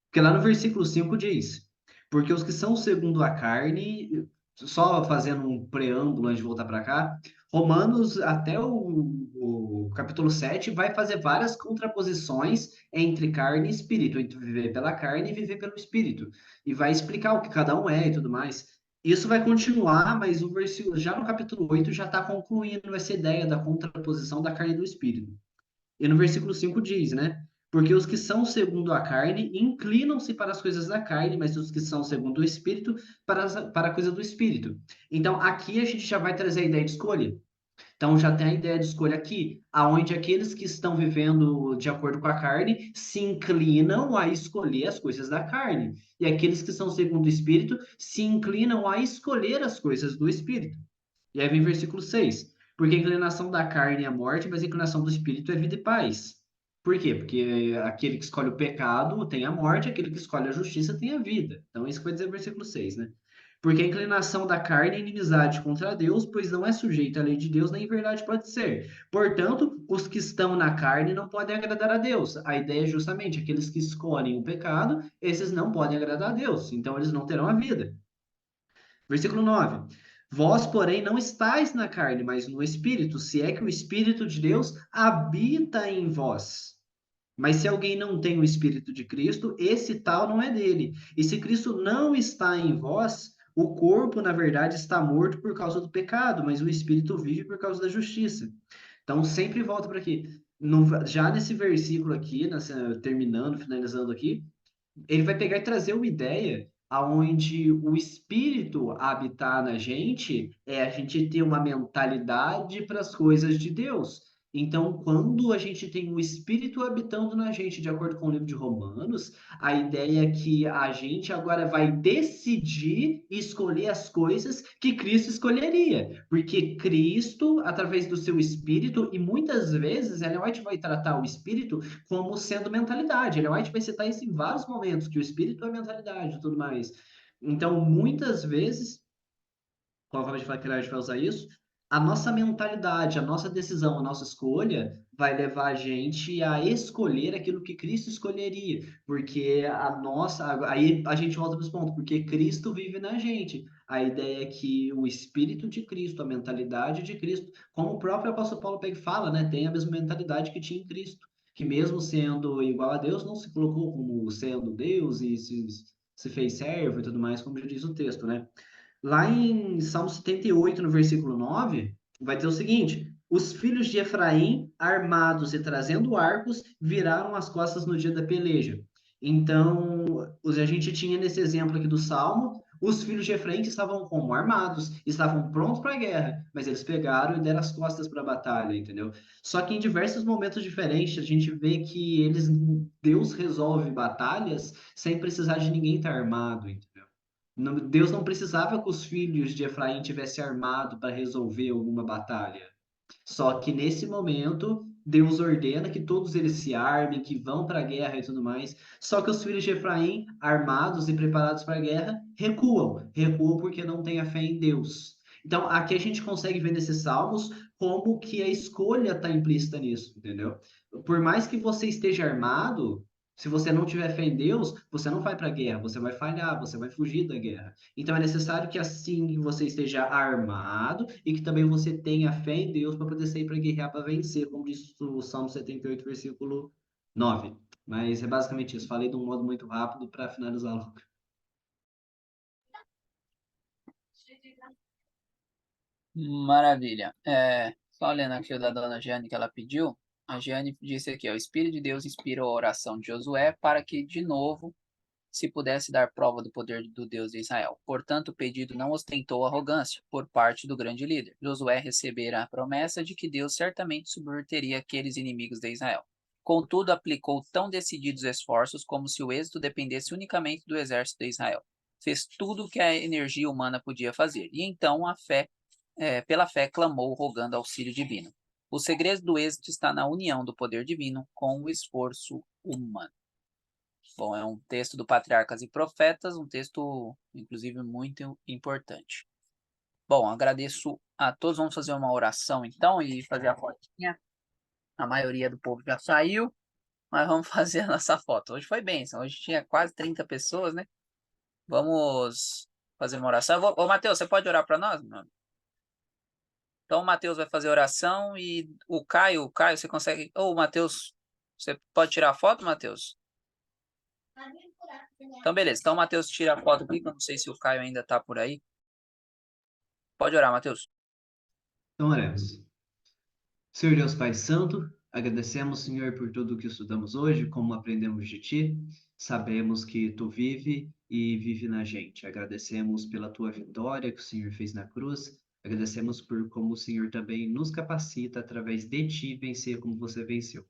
Speaker 2: Porque lá no versículo 5 diz, porque os que são segundo a carne só fazendo um preâmbulo antes de voltar para cá, Romanos, até o capítulo 7 vai fazer várias contraposições entre carne e espírito, entre viver pela carne e viver pelo espírito, e vai explicar o que cada um é e tudo mais. Isso vai continuar, mas o versículo, já no capítulo 8 já está concluindo essa ideia da contraposição da carne e do espírito. E no versículo 5 diz, né? Porque os que são segundo a carne inclinam-se para as coisas da carne, mas os que são segundo o espírito para a coisa do espírito. Então, aqui a gente já vai trazer a ideia de escolha. Então, já tem a ideia de escolha aqui, aonde aqueles que estão vivendo de acordo com a carne se inclinam a escolher as coisas da carne, e aqueles que são segundo o espírito se inclinam a escolher as coisas do espírito. E aí vem versículo 6. Porque a inclinação da carne é a morte, mas a inclinação do espírito é vida e paz. Por quê? Porque aquele que escolhe o pecado tem a morte, aquele que escolhe a justiça tem a vida. Então, isso que vai dizer o versículo 6, né? Porque a inclinação da carne é inimizade contra Deus, pois não é sujeita à lei de Deus, nem em verdade pode ser. Portanto, os que estão na carne não podem agradar a Deus. A ideia é justamente aqueles que escolhem o pecado, esses não podem agradar a Deus. Então, eles não terão a vida. Versículo 9. Vós, porém, não estáis na carne, mas no Espírito, se é que o Espírito de Deus habita em vós. Mas se alguém não tem o Espírito de Cristo, esse tal não é dele. E se Cristo não está em vós, o corpo, na verdade, está morto por causa do pecado, mas o Espírito vive por causa da justiça. Então, sempre volta para aqui. Já nesse versículo aqui, terminando, finalizando aqui, ele vai pegar e trazer uma ideia aonde o espírito habitar na gente é a gente ter uma mentalidade para as coisas de Deus. Então, quando a gente tem o espírito habitando na gente, de acordo com o livro de Romanos, a ideia é que a gente agora vai decidir escolher as coisas que Cristo escolheria, porque Cristo, através do seu espírito, e muitas vezes Ellen White vai tratar o espírito como sendo mentalidade. Ellen White vai citar isso em vários momentos, que o espírito é mentalidade e tudo mais. Então, muitas vezes, conforme a gente fala que a gente vai usar isso, a nossa mentalidade, a nossa decisão, a nossa escolha vai levar a gente a escolher aquilo que Cristo escolheria, porque a nossa, aí a gente volta para os pontos, porque Cristo vive na gente. A ideia é que o Espírito de Cristo, a mentalidade de Cristo, como o próprio apóstolo Paulo Peg fala, né, tem a mesma mentalidade que tinha em Cristo, que mesmo sendo igual a Deus, não se colocou como sendo Deus e se fez servo e tudo mais, como já diz o texto, né? Lá em Salmo 78, no versículo 9, vai dizer o seguinte: os filhos de Efraim, armados e trazendo arcos, viraram as costas no dia da peleja. Então, a gente tinha nesse exemplo aqui do Salmo, os filhos de Efraim que estavam como armados, estavam prontos para a guerra, mas eles pegaram e deram as costas para a batalha, entendeu? Só que em diversos momentos diferentes, a gente vê que Deus resolve batalhas sem precisar de ninguém estar armado, entendeu? Deus não precisava que os filhos de Efraim tivessem armado para resolver alguma batalha. Só que nesse momento, Deus ordena que todos eles se armem, que vão para a guerra e tudo mais. Só que os filhos de Efraim, armados e preparados para a guerra, recuam. Recuam porque não têm a fé em Deus. Então, aqui a gente consegue ver nesses salmos como que a escolha está implícita nisso, entendeu? Por mais que você esteja armado, se você não tiver fé em Deus, você não vai para a guerra, você vai falhar, você vai fugir da guerra. Então é necessário que assim você esteja armado e que também você tenha fé em Deus para poder sair para guerrear para vencer, como diz o Salmo 78, versículo 9. Mas é basicamente isso. Falei de um modo muito rápido para finalizar logo.
Speaker 4: Maravilha. Só lendo aqui o da dona Jane que ela pediu. A Jane disse aqui, ó, o Espírito de Deus inspirou a oração de Josué para que, de novo, se pudesse dar prova do poder do Deus de Israel. Portanto, o pedido não ostentou arrogância por parte do grande líder. Josué recebera a promessa de que Deus certamente subverteria aqueles inimigos de Israel. Contudo, aplicou tão decididos esforços como se o êxito dependesse unicamente do exército de Israel. Fez tudo o que a energia humana podia fazer. E então pela fé clamou, rogando auxílio divino. O segredo do êxito está na união do poder divino com o esforço humano. Bom, é um texto do Patriarcas e Profetas, um texto, inclusive, muito importante. Bom, agradeço a todos. Vamos fazer uma oração, então, e fazer a fotinha. A maioria do povo já saiu, mas vamos fazer a nossa foto. Hoje foi bênção, hoje tinha quase 30 pessoas, né? Vamos fazer uma oração. Ô, Matheus, você pode orar para nós, mano? Então, o Matheus vai fazer oração e o Caio, você consegue... Ô, Matheus, você pode tirar a foto, Matheus? Então, beleza. Então, o Matheus tira a foto aqui, que eu não sei se o Caio ainda tá por aí. Pode orar, Matheus.
Speaker 2: Então, oremos. Senhor Deus Pai Santo, agradecemos, Senhor, por tudo que estudamos hoje, como aprendemos de Ti. Sabemos que Tu vive e vive na gente. Agradecemos pela Tua vitória que o Senhor fez na cruz. Agradecemos por como o Senhor também nos capacita, através de Ti, vencer como você venceu.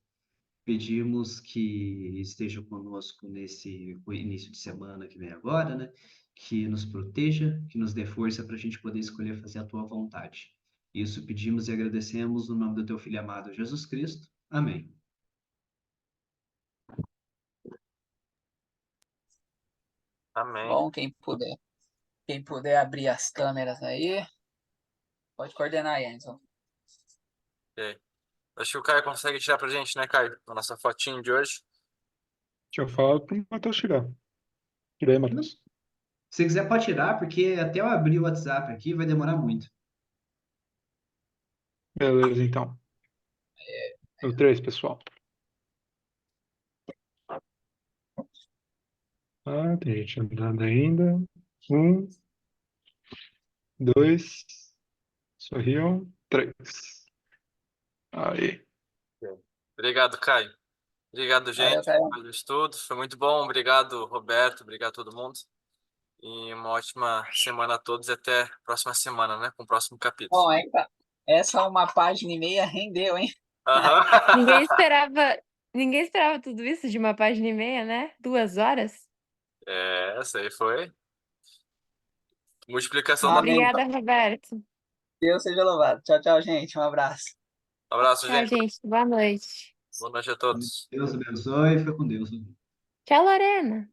Speaker 2: Pedimos que esteja conosco nesse início de semana que vem agora, né? Que nos proteja, que nos dê força para a gente poder escolher fazer a Tua vontade. Isso pedimos e agradecemos no nome do Teu Filho amado, Jesus Cristo. Amém.
Speaker 1: Amém.
Speaker 4: Bom, quem puder abrir as câmeras aí, pode coordenar aí, Enzo.
Speaker 1: Ok. Acho que o Caio consegue tirar pra gente, né, Caio? A nossa fotinho de hoje.
Speaker 9: Deixa eu falar pro Matheus tirar. Tira aí, Matheus.
Speaker 2: Se quiser, pode tirar, porque até eu abrir o WhatsApp aqui vai demorar muito.
Speaker 9: Beleza, então. O 3, pessoal. Ah, tem gente andando ainda. 1, 2, sorriam. 3. Aí.
Speaker 1: Obrigado, Caio. Obrigado, gente,
Speaker 4: Valeu, Caio.
Speaker 1: pelo estudo. Foi muito bom. Obrigado, Roberto. Obrigado a todo mundo. E uma ótima semana a todos e até a próxima semana, né? Com o próximo capítulo.
Speaker 4: Bom, essa uma página e meia rendeu, hein?
Speaker 1: Aham.
Speaker 5: Ninguém esperava tudo isso de uma página e meia, né? 2 horas.
Speaker 1: Essa aí foi multiplicação da
Speaker 4: Amém.
Speaker 5: Obrigada, Roberto.
Speaker 4: Deus seja louvado. Tchau, tchau, gente. Um abraço.
Speaker 1: Um abraço,
Speaker 5: Tchau,
Speaker 1: gente.
Speaker 5: gente. Boa noite.
Speaker 1: Boa noite a todos.
Speaker 2: Deus abençoe e fica com Deus.
Speaker 5: Tchau, Lorena.